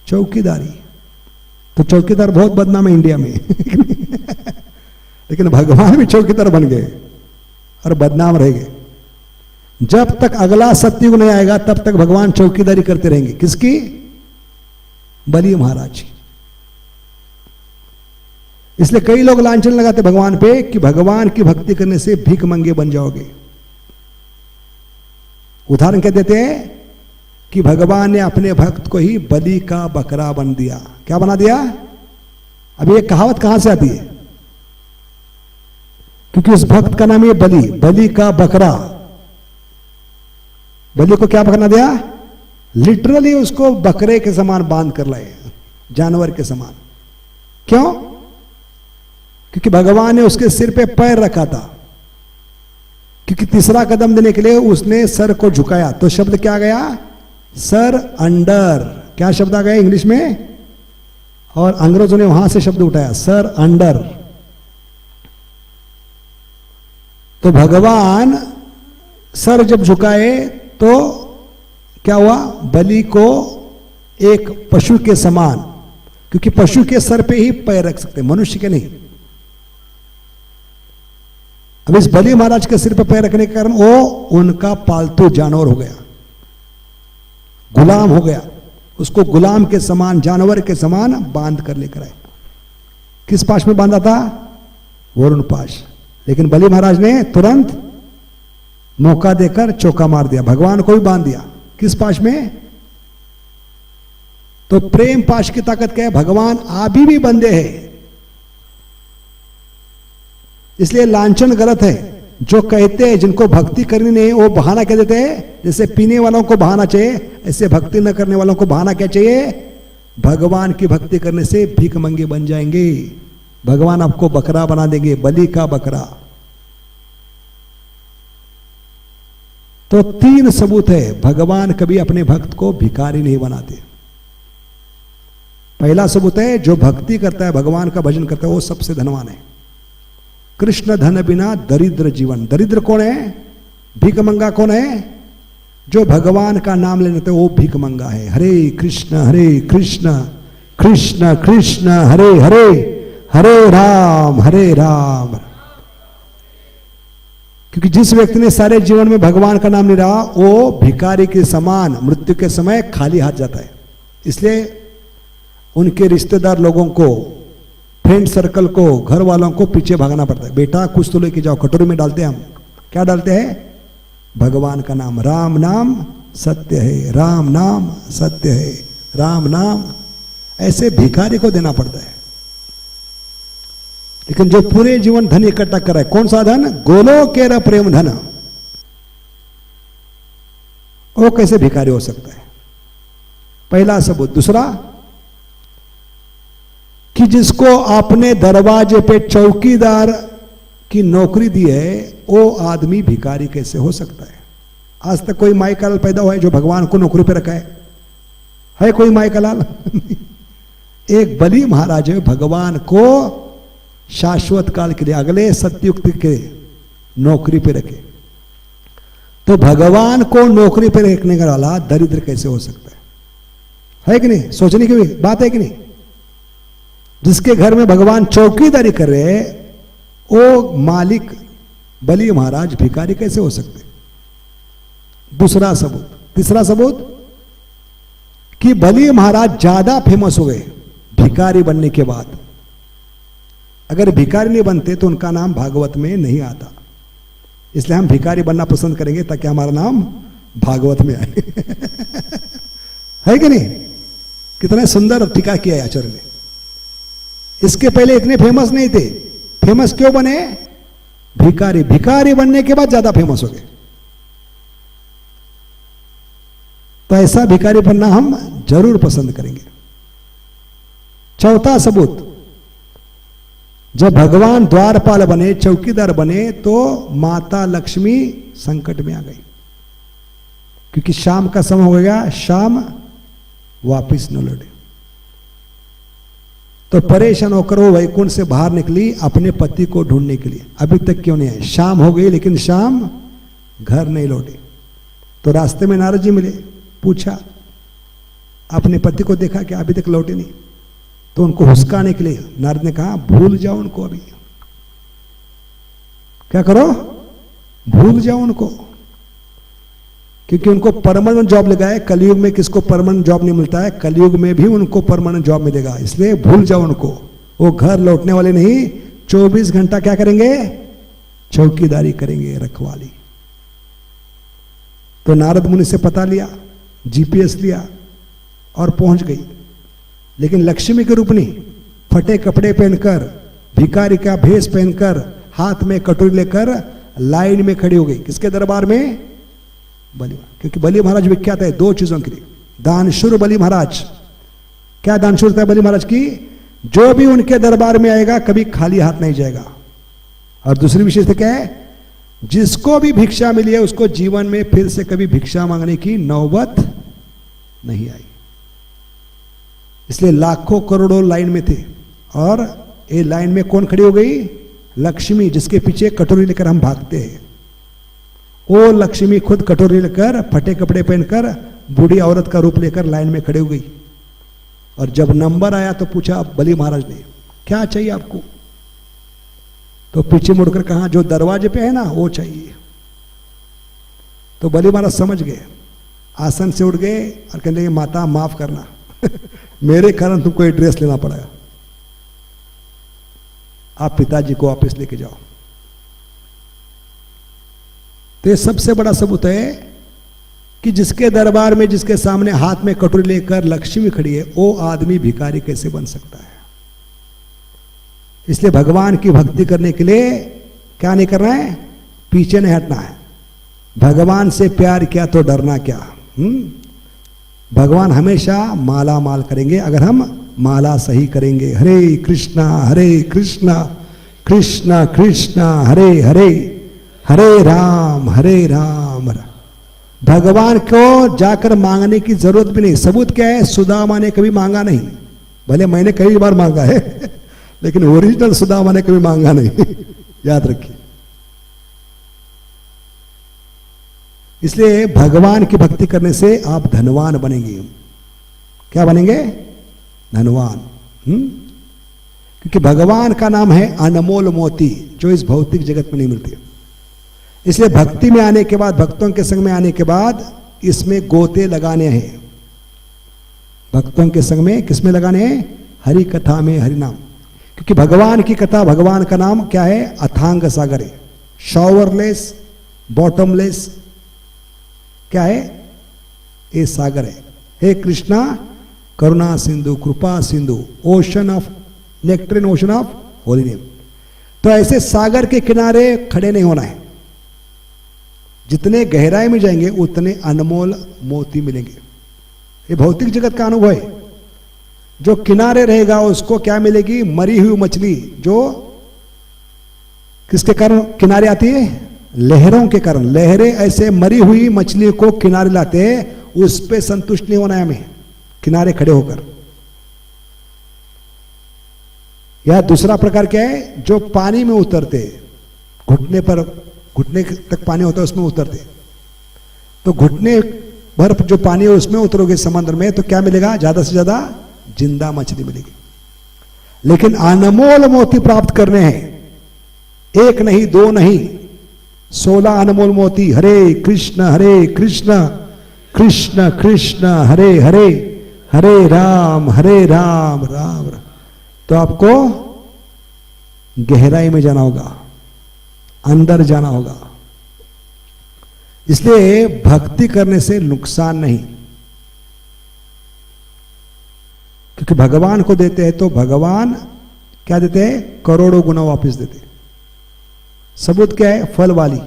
चौकीदारी। तो चौकीदार बहुत बदनाम है इंडिया में। लेकिन भगवान भी चौकीदार बन गए और बदनाम रह गए। जब तक अगला सतयुग नहीं आएगा तब तक भगवान चौकीदारी करते रहेंगे। किसकी? बलि महाराज। इसलिए कई लोग लांछन लगाते भगवान पे कि भगवान की भक्ति करने से भीख मंगे बन जाओगे। उदाहरण क्या देते हैं कि भगवान ने अपने भक्त को ही बलि का बकरा बन दिया। क्या बना दिया? अब ये कहावत कहां से आती है? क्योंकि उस भक्त का नाम है बलि, बलि का बकरा। बलि को क्या बना दिया? लिटरली उसको बकरे के समान बांध कर लाए, जानवर के समान। क्यों? क्योंकि भगवान ने उसके सिर पे पैर रखा था। क्योंकि तीसरा कदम देने के लिए उसने सर को झुकाया। तो शब्द क्या गया? Sir under. क्या शब्द आ गया इंग्लिश में? और अंग्रेजों ने वहां से शब्द उठाया, सर अंडर। तो भगवान सर जब झुकाए तो क्या हुआ? बलि को एक पशु के समान, क्योंकि पशु के सर पे ही पैर रख सकते, मनुष्य के नहीं। अब इस बलि महाराज के सिर पर पैर रखने के कारण वो उनका पालतू जानवर हो गया, गुलाम हो गया। उसको गुलाम के समान, जानवर के समान बांध कर लेकर आए। किस पाश में बांधा था? वरुण पाश। लेकिन बलि महाराज ने तुरंत मौका देकर चौका मार दिया, भगवान को भी बांध दिया। किस पाश में? तो प्रेम पाश की ताकत क्या है? भगवान अभी भी बंधे हैं। इसलिए लांछन गलत है। जो कहते हैं जिनको भक्ति करनी नहीं, वो बहाना क्या देते हैं? जैसे पीने वालों को बहाना चाहिए, ऐसे भक्ति न करने वालों को बहाना क्या चाहिए? भगवान की भक्ति करने से भीख मंगे बन जाएंगे, भगवान आपको बकरा बना देंगे, बलि का बकरा। तो 3 सबूत है, भगवान कभी अपने भक्त को भिखारी नहीं बनाते। पहला सबूत है, जो भक्ति करता है, भगवान का भजन करता है, वो सबसे धनवान है। कृष्ण धन बिना दरिद्र जीवन। दरिद्र कौन है? भीख मंगा कौन है? जो भगवान का नाम लेने तो वो भीख मंगा है। हरे कृष्ण कृष्ण कृष्ण हरे हरे, हरे राम क्योंकि जिस व्यक्ति ने सारे जीवन में भगवान का नाम नहीं रहा, वो भिखारी के समान मृत्यु के समय खाली हाथ जाता है। इसलिए उनके रिश्तेदार लोगों को, फ्रेंड सर्कल को, घर वालों को पीछे भागना पड़ता है। बेटा कुछ तो लेके जाओ। कटोरी में डालते हैं हम, क्या डालते हैं? भगवान का नाम। राम नाम सत्य है, राम नाम सत्य है, राम नाम। ऐसे भिखारी को देना पड़ता है। लेकिन जो पूरे जीवन धन इकट्ठा कर रहा है, कौन सा धन? गोलोकेर प्रेम धन। वो कैसे भिखारी हो सकता है? पहला सबूत। दूसरा, कि जिसको आपने दरवाजे पे चौकीदार की नौकरी दी है, वो आदमी भिखारी कैसे हो सकता है? आज तक कोई माई का लाल पैदा हुआ है जो भगवान को नौकरी पे रखा है कोई माई का लाल? एक बलि महाराज है, भगवान को शाश्वत काल के लिए, अगले सत्युग के नौकरी पे रखे। तो भगवान को नौकरी पे रखने का वाला दरिद्र कैसे हो सकता है कि नहीं? सोचने की बात है कि नहीं? जिसके घर में भगवान चौकीदारी कर रहे हैं, वो मालिक बलि महाराज भिखारी कैसे हो सकते? दूसरा सबूत। तीसरा सबूत, कि बलि महाराज ज्यादा फेमस हो गए भिखारी बनने के बाद। अगर भिखारी नहीं बनते तो उनका नाम भागवत में नहीं आता, इसलिए हम भिखारी बनना पसंद करेंगे ताकि हमारा नाम भागवत में आए। है कि नहीं? कितना सुंदर टीका किया है आचार्य ने। इसके पहले इतने फेमस नहीं थे। फेमस क्यों बने? भिखारी। भिखारी बनने के बाद ज्यादा फेमस हो गए। तो ऐसा भिखारी बनना हम जरूर पसंद करेंगे। चौथा सबूत, जब भगवान द्वारपाल बने, चौकीदार बने, तो माता लक्ष्मी संकट में आ गई, क्योंकि शाम का समय हो गया, शाम वापिस न लौटे। तो परेशान होकर वो वैकुंठ से बाहर निकली अपने पति को ढूंढने के लिए। अभी तक क्यों नहीं आए? शाम हो गई लेकिन शाम घर नहीं लौटे। तो रास्ते में नारद जी मिले, पूछा अपने पति को देखा कि अभी तक लौटे नहीं। तो उनको हुस्काने के लिए नारद ने कहा, भूल जाओ उनको, अभी क्या करो, भूल जाओ उनको, क्योंकि उनको परमानेंट जॉब लगा है। कलयुग में किसको परमानेंट जॉब नहीं मिलता है, कलयुग में भी उनको परमानेंट जॉब मिलेगा, इसलिए भूल जाओ उनको। वो घर लौटने वाले नहीं, 24 घंटा क्या करेंगे, चौकीदारी करेंगे, रखवाली। तो नारद मुनि से पता लिया, जीपीएस लिया और पहुंच गई। लेकिन लक्ष्मी के रूप नहीं, फटे कपड़े पहनकर, भिखारी का भेष पहनकर, हाथ में कटोरी लेकर लाइन में खड़ी हो गई। किसके दरबार में? बलि। क्योंकि बलि महाराज विख्यात है 2 चीजों के लिए। दानशूर बलि महाराज, क्या दानशूरता है बलि महाराज की? जो भी उनके दरबार में आएगा कभी खाली हाथ नहीं जाएगा। और दूसरी विशेषता क्या है? जिसको भी भिक्षा मिली है उसको जीवन में फिर से कभी भिक्षा मांगने की नौबत नहीं आई। इसलिए लाखों करोड़ों लाइन में थे, और ये लाइन में कौन खड़ी हो गई? लक्ष्मी, जिसके पीछे कटोरी लेकर हम भागते हैं। वो लक्ष्मी खुद कटोरी लेकर, फटे कपड़े पहनकर, बूढ़ी औरत का रूप लेकर लाइन में खड़े हो गई। और जब नंबर आया तो पूछा बलि महाराज ने, क्या चाहिए आपको? तो पीछे मुड़कर कहा, जो दरवाजे पे है ना वो चाहिए। तो बलि महाराज समझ गए, आसन से उठ गए और कहने लगे, माता माफ करना, मेरे कारण तुमको एड्रेस लेना पड़ेगा, आप पिताजी को वापस लेके जाओ। तो ये सबसे बड़ा सबूत है कि जिसके दरबार में, जिसके सामने हाथ में कटोरी लेकर लक्ष्मी खड़ी है, वो आदमी भिखारी कैसे बन सकता है? इसलिए भगवान की भक्ति करने के लिए क्या नहीं करना है? पीछे नहीं हटना है। भगवान से प्यार किया तो डरना क्या? भगवान हमेशा माला माल करेंगे अगर हम माला सही करेंगे। हरे कृष्णा कृष्णा कृष्णा हरे हरे, हरे राम भगवान को जाकर मांगने की जरूरत भी नहीं। सबूत क्या है? सुदामा ने कभी मांगा नहीं, भले मैंने कई बार मांगा है लेकिन ओरिजिनल सुदामा ने कभी मांगा नहीं। याद रखिए। इसलिए भगवान की भक्ति करने से आप धनवान बनेंगे। क्या बनेंगे? धनवान। क्योंकि भगवान का नाम है अनमोल मोती, जो इस भौतिक जगत में नहीं मिलती। इसलिए भक्ति में आने के बाद, भक्तों के संग में आने के बाद इसमें गोते लगाने हैं। भक्तों के संग में किसमें लगाने हैं? हरि कथा में, हरि नाम। क्योंकि भगवान की कथा, भगवान का नाम क्या है? अथांग सागर है, शॉवरलेस, बॉटमलेस, क्या है? ये सागर है। हे कृष्णा करुणा सिंधु, कृपा Sindhu, ocean of nectar, ocean of holy name. तो ऐसे सागर के किनारे खड़े नहीं होना है। जितने गहराई में जाएंगे उतने अनमोल मोती मिलेंगे। ये भौतिक जगत का अनुभव है। जो किनारे रहेगा उसको क्या मिलेगी? मरी हुई मछली, जो किसके कारण किनारे आती है? लहरों के कारण। लहरें ऐसे मरी हुई मछली को किनारे लाते हैं, उस पे संतुष्ट नहीं होना है हमें, किनारे खड़े होकर। या दूसरा प्रकार क्या है? जो पानी में उतरते, घुटने पर, घुटने तक पानी होता है उसमें उतरते, तो घुटने भर जो पानी है उसमें उतरोगे समुद्र में तो क्या मिलेगा? ज्यादा से ज्यादा जिंदा मछली मिलेगी। लेकिन अनमोल मोती प्राप्त करने हैं, एक नहीं दो नहीं, 16 अनमोल मोती। हरे कृष्ण कृष्ण कृष्ण हरे हरे, हरे राम राम राम। तो आपको गहराई में जाना होगा, अंदर जाना होगा। इसलिए भक्ति करने से नुकसान नहीं, क्योंकि भगवान को देते हैं तो भगवान क्या देते हैं? करोड़ों गुना वापस देते हैं। सबूत क्या है? फल वाली।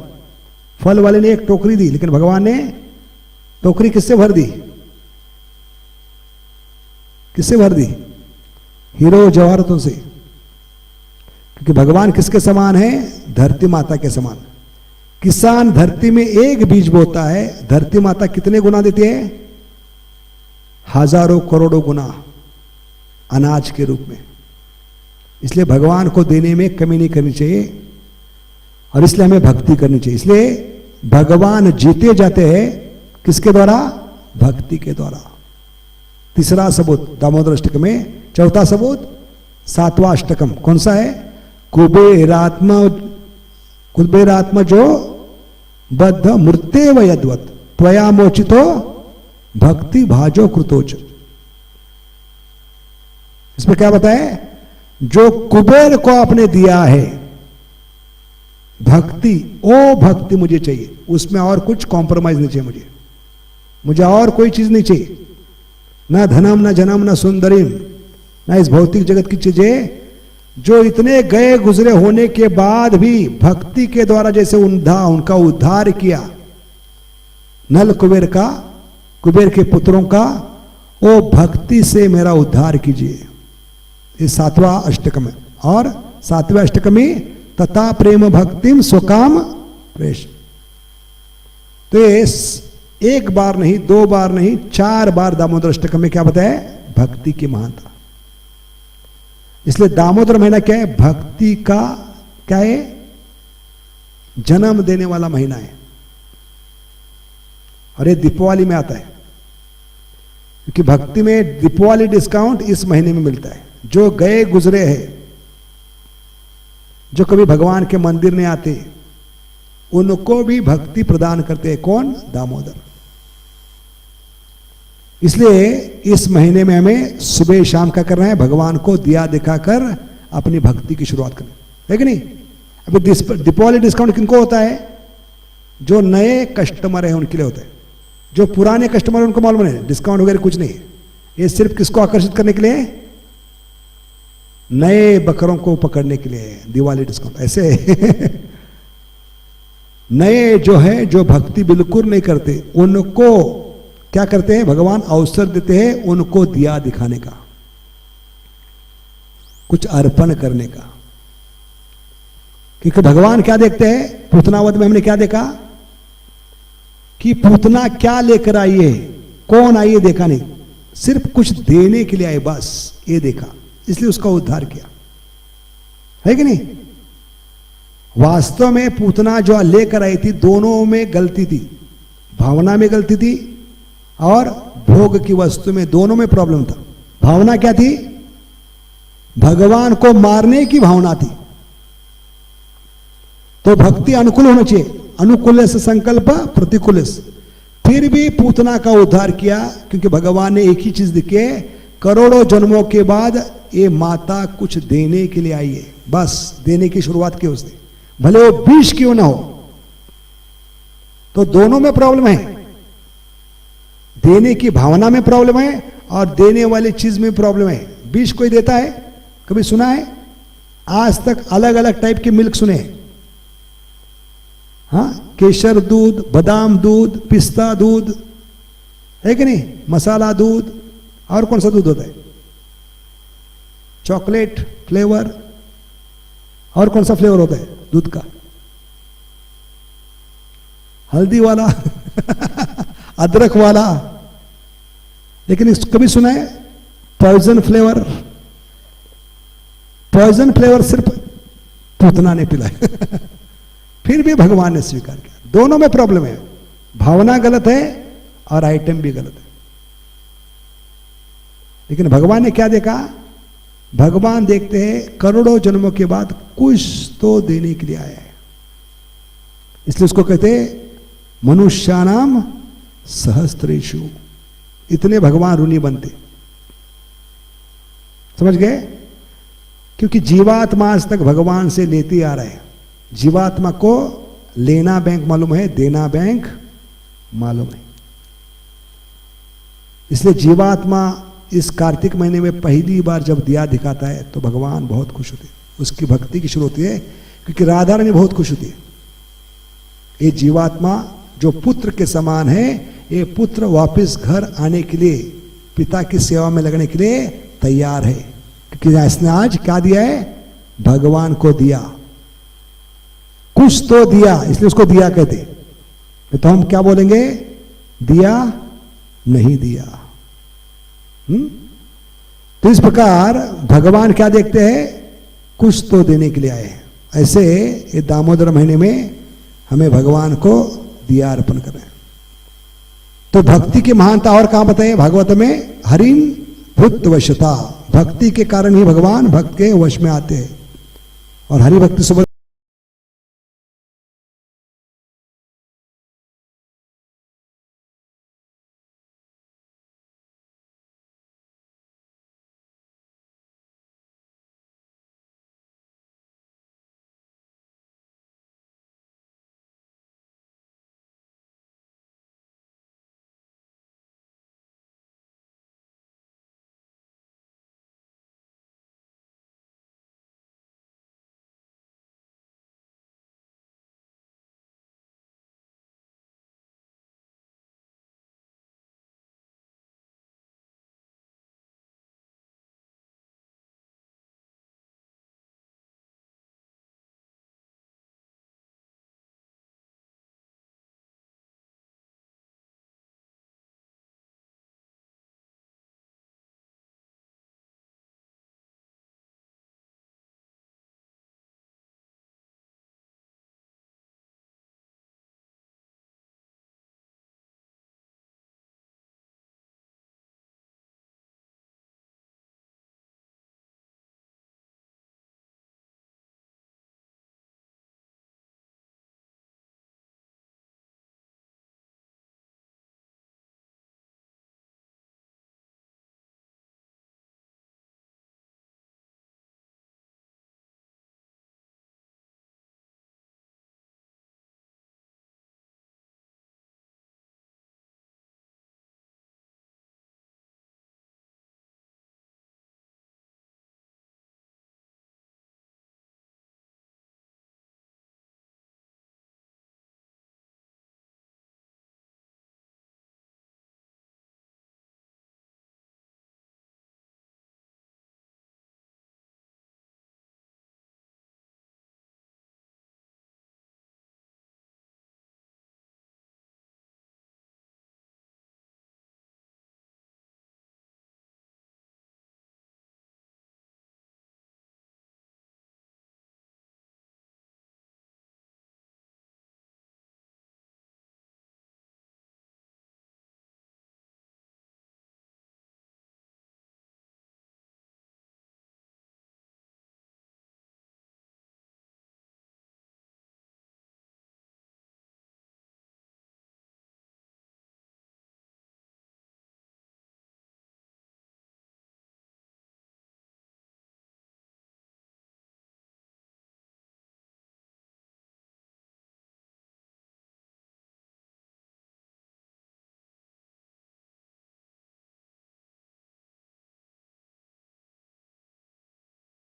फल वाले ने एक टोकरी दी, लेकिन भगवान ने टोकरी किससे भर दी? किससे भर दी? हीरो जवाहरातों से। क्योंकि भगवान किसके समान है? धरती माता के समान। किसान धरती में एक बीज बोता है, धरती माता कितने गुना देती है? हजारों करोड़ों गुना अनाज के रूप में। इसलिए भगवान को देने में कमी नहीं करनी चाहिए, और इसलिए हमें भक्ति करनी चाहिए। इसलिए भगवान जीते जाते हैं किसके द्वारा? भक्ति के द्वारा। तीसरा सबूत दामोदर अष्टकम में। चौथा सबूत 7वां अष्टकम कौन सा है? कुबेरात्मा जो बद्ध मूर्तेव यद्वत् त्वया मोचितो भक्ति भाजो कृतोच। इसमें क्या बताए? जो कुबेर को आपने दिया है भक्ति, ओ भक्ति मुझे चाहिए, उसमें और कुछ कॉम्प्रोमाइज नहीं चाहिए मुझे और कोई चीज नहीं चाहिए। ना धनम, ना जनम, ना सुंदरीम, ना इस भौतिक जगत की चीजें। जो इतने गए गुजरे होने के बाद भी भक्ति के द्वारा जैसे उनका उद्धार किया, नल कुबेर का, कुबेर के पुत्रों का, वो भक्ति से मेरा उद्धार कीजिए। ये 7वां अष्टकम है। और 7वें अष्टकम में तथा प्रेम भक्तिम स्वकाम प्रेष। तो एक बार नहीं, 2 बार नहीं, 4 बार दामोदर अष्टकम में क्या बताया? भक्ति की महानता। इसलिए दामोदर महीना क्या है? भक्ति का क्या है? जन्म देने वाला महीना है। और ये दीपावली में आता है, क्योंकि भक्ति में दीपावली डिस्काउंट इस महीने में मिलता है। जो गए गुजरे हैं, जो कभी भगवान के मंदिर नहीं आते, उनको भी भक्ति प्रदान करते हैं। कौन? दामोदर। इसलिए इस महीने में हमें सुबह शाम क्या करना है? भगवान को दिया दिखाकर अपनी भक्ति की शुरुआत करनी है कि नहीं? अभी दीपावली डिस्काउंट किनको होता है? जो नए कस्टमर है उनके लिए होता है। जो पुराने कस्टमर उनको मालूम नहीं, डिस्काउंट वगैरह कुछ नहीं है। ये सिर्फ किसको आकर्षित करने के लिए? नए बकरों को पकड़ने के लिए दिवाली डिस्काउंट। ऐसे नए जो है, जो भक्ति बिल्कुल नहीं करते, उनको क्या करते हैं? भगवान अवसर देते हैं उनको दिया दिखाने का, कुछ अर्पण करने का। क्योंकि भगवान क्या देखते हैं? पूतनावध में हमने क्या देखा कि पूतना क्या लेकर आई है, कौन आई है देखा नहीं, सिर्फ कुछ देने के लिए आए, बस ये देखा, इसलिए उसका उद्धार किया, है कि नहीं? वास्तव में पूतना जो लेकर आई थी, दोनों में गलती थी। भावना में गलती थी और भोग की वस्तु में, दोनों में प्रॉब्लम था। भावना क्या थी? भगवान को मारने की भावना थी। तो भक्ति अनुकूल होना चाहिए, अनुकूल से संकल्प प्रतिकूल। फिर भी पूतना का उद्धार किया, क्योंकि भगवान ने एक ही चीज दिखे, करोड़ों जन्मों के बाद ये माता कुछ देने के लिए आई है, बस देने की शुरुआत की उसने, भले वो विष क्यों ना हो। तो दोनों में प्रॉब्लम है, देने की भावना में प्रॉब्लम है और देने वाली चीज में प्रॉब्लम है। विष कोई देता है? कभी सुना है? आज तक अलग अलग टाइप के मिल्क सुने, हाँ, केसर दूध, बादाम दूध, पिस्ता दूध, है कि नहीं, मसाला दूध, और कौन सा दूध होता है, चॉकलेट फ्लेवर, और कौन सा फ्लेवर होता है दूध का, हल्दी वाला अदरक वाला, लेकिन कभी सुना है पॉइजन फ्लेवर? पॉइजन फ्लेवर सिर्फ पूतना ने पिलाया फिर भी भगवान ने स्वीकार किया। दोनों में प्रॉब्लम है, भावना गलत है और आइटम भी गलत है। लेकिन भगवान ने क्या देखा? भगवान देखते हैं करोड़ों जन्मों के बाद कुछ तो देने के लिए आया है, इसलिए उसको कहते मनुष्यानाम सहस्त्रेषु। इतने भगवान ऋणी बनते, समझ गए? क्योंकि जीवात्मा आज तक भगवान से लेते आ रहा है। जीवात्मा को लेना बैंक मालूम है, देना बैंक मालूम है। इसलिए जीवात्मा इस कार्तिक महीने में पहली बार जब दिया दिखाता है तो भगवान बहुत खुश होते हैं, उसकी भक्ति की शुरू होती है, क्योंकि राधा रानी बहुत खुश होती है। ये जीवात्मा जो पुत्र के समान है, ये पुत्र वापस घर आने के लिए, पिता की सेवा में लगने के लिए तैयार है, क्योंकि इसने आज क्या दिया है? भगवान को दिया, कुछ तो दिया, इसलिए उसको दिया कहते। तो हम क्या बोलेंगे? दिया नहीं दिया। तो इस प्रकार भगवान क्या देखते हैं? कुछ तो देने के लिए आए। ऐसे ये दामोदर महीने में हमें भगवान को दिया अर्पण करें। तो भक्ति की महानता और कहां बताइए? भागवत में हरिन भक्त वशता, भक्ति के कारण ही भगवान भक्त के वश में आते हैं। और हरि भक्ति से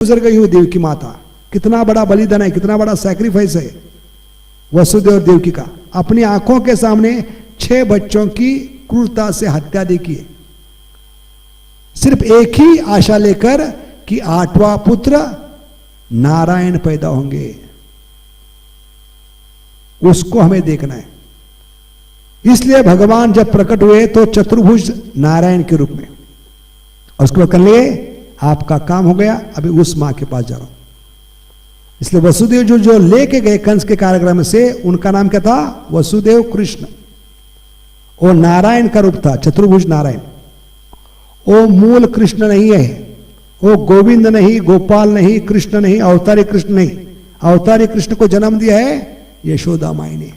गुजर गई हुई देव की माता, कितना बड़ा बलिदान है, कितना बड़ा सैक्रिफाइस है। वसुदेव और देवकी का, अपनी आंखों के सामने 6 बच्चों की क्रूरता से हत्या देखी है, सिर्फ एक ही आशा लेकर कि 8वां पुत्र नारायण पैदा होंगे, उसको हमें देखना है। इसलिए भगवान जब प्रकट हुए तो चतुर्भुज नारायण के रूप में, और उसको कर लिए आपका काम हो गया, अभी उस मां के पास जा रहा हूं। इसलिए वसुदेव जो लेके गए कंस के कारागृह में से, उनका नाम क्या था? वसुदेव कृष्ण। वो नारायण का रूप था, चतुर्भुज नारायण। वो मूल कृष्ण नहीं है, वो गोविंद नहीं, गोपाल नहीं, कृष्ण नहीं, अवतारी कृष्ण नहीं। अवतारी कृष्ण को जन्म दिया है यशोदा माई ने,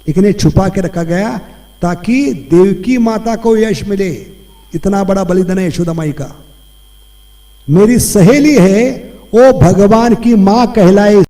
लेकिन छुपा के रखा गया ताकि देवकी माता को यश मिले। इतना बड़ा बलिदान है यशोदा माई का। मेरी सहेली है, वो भगवान की मां कहलाए।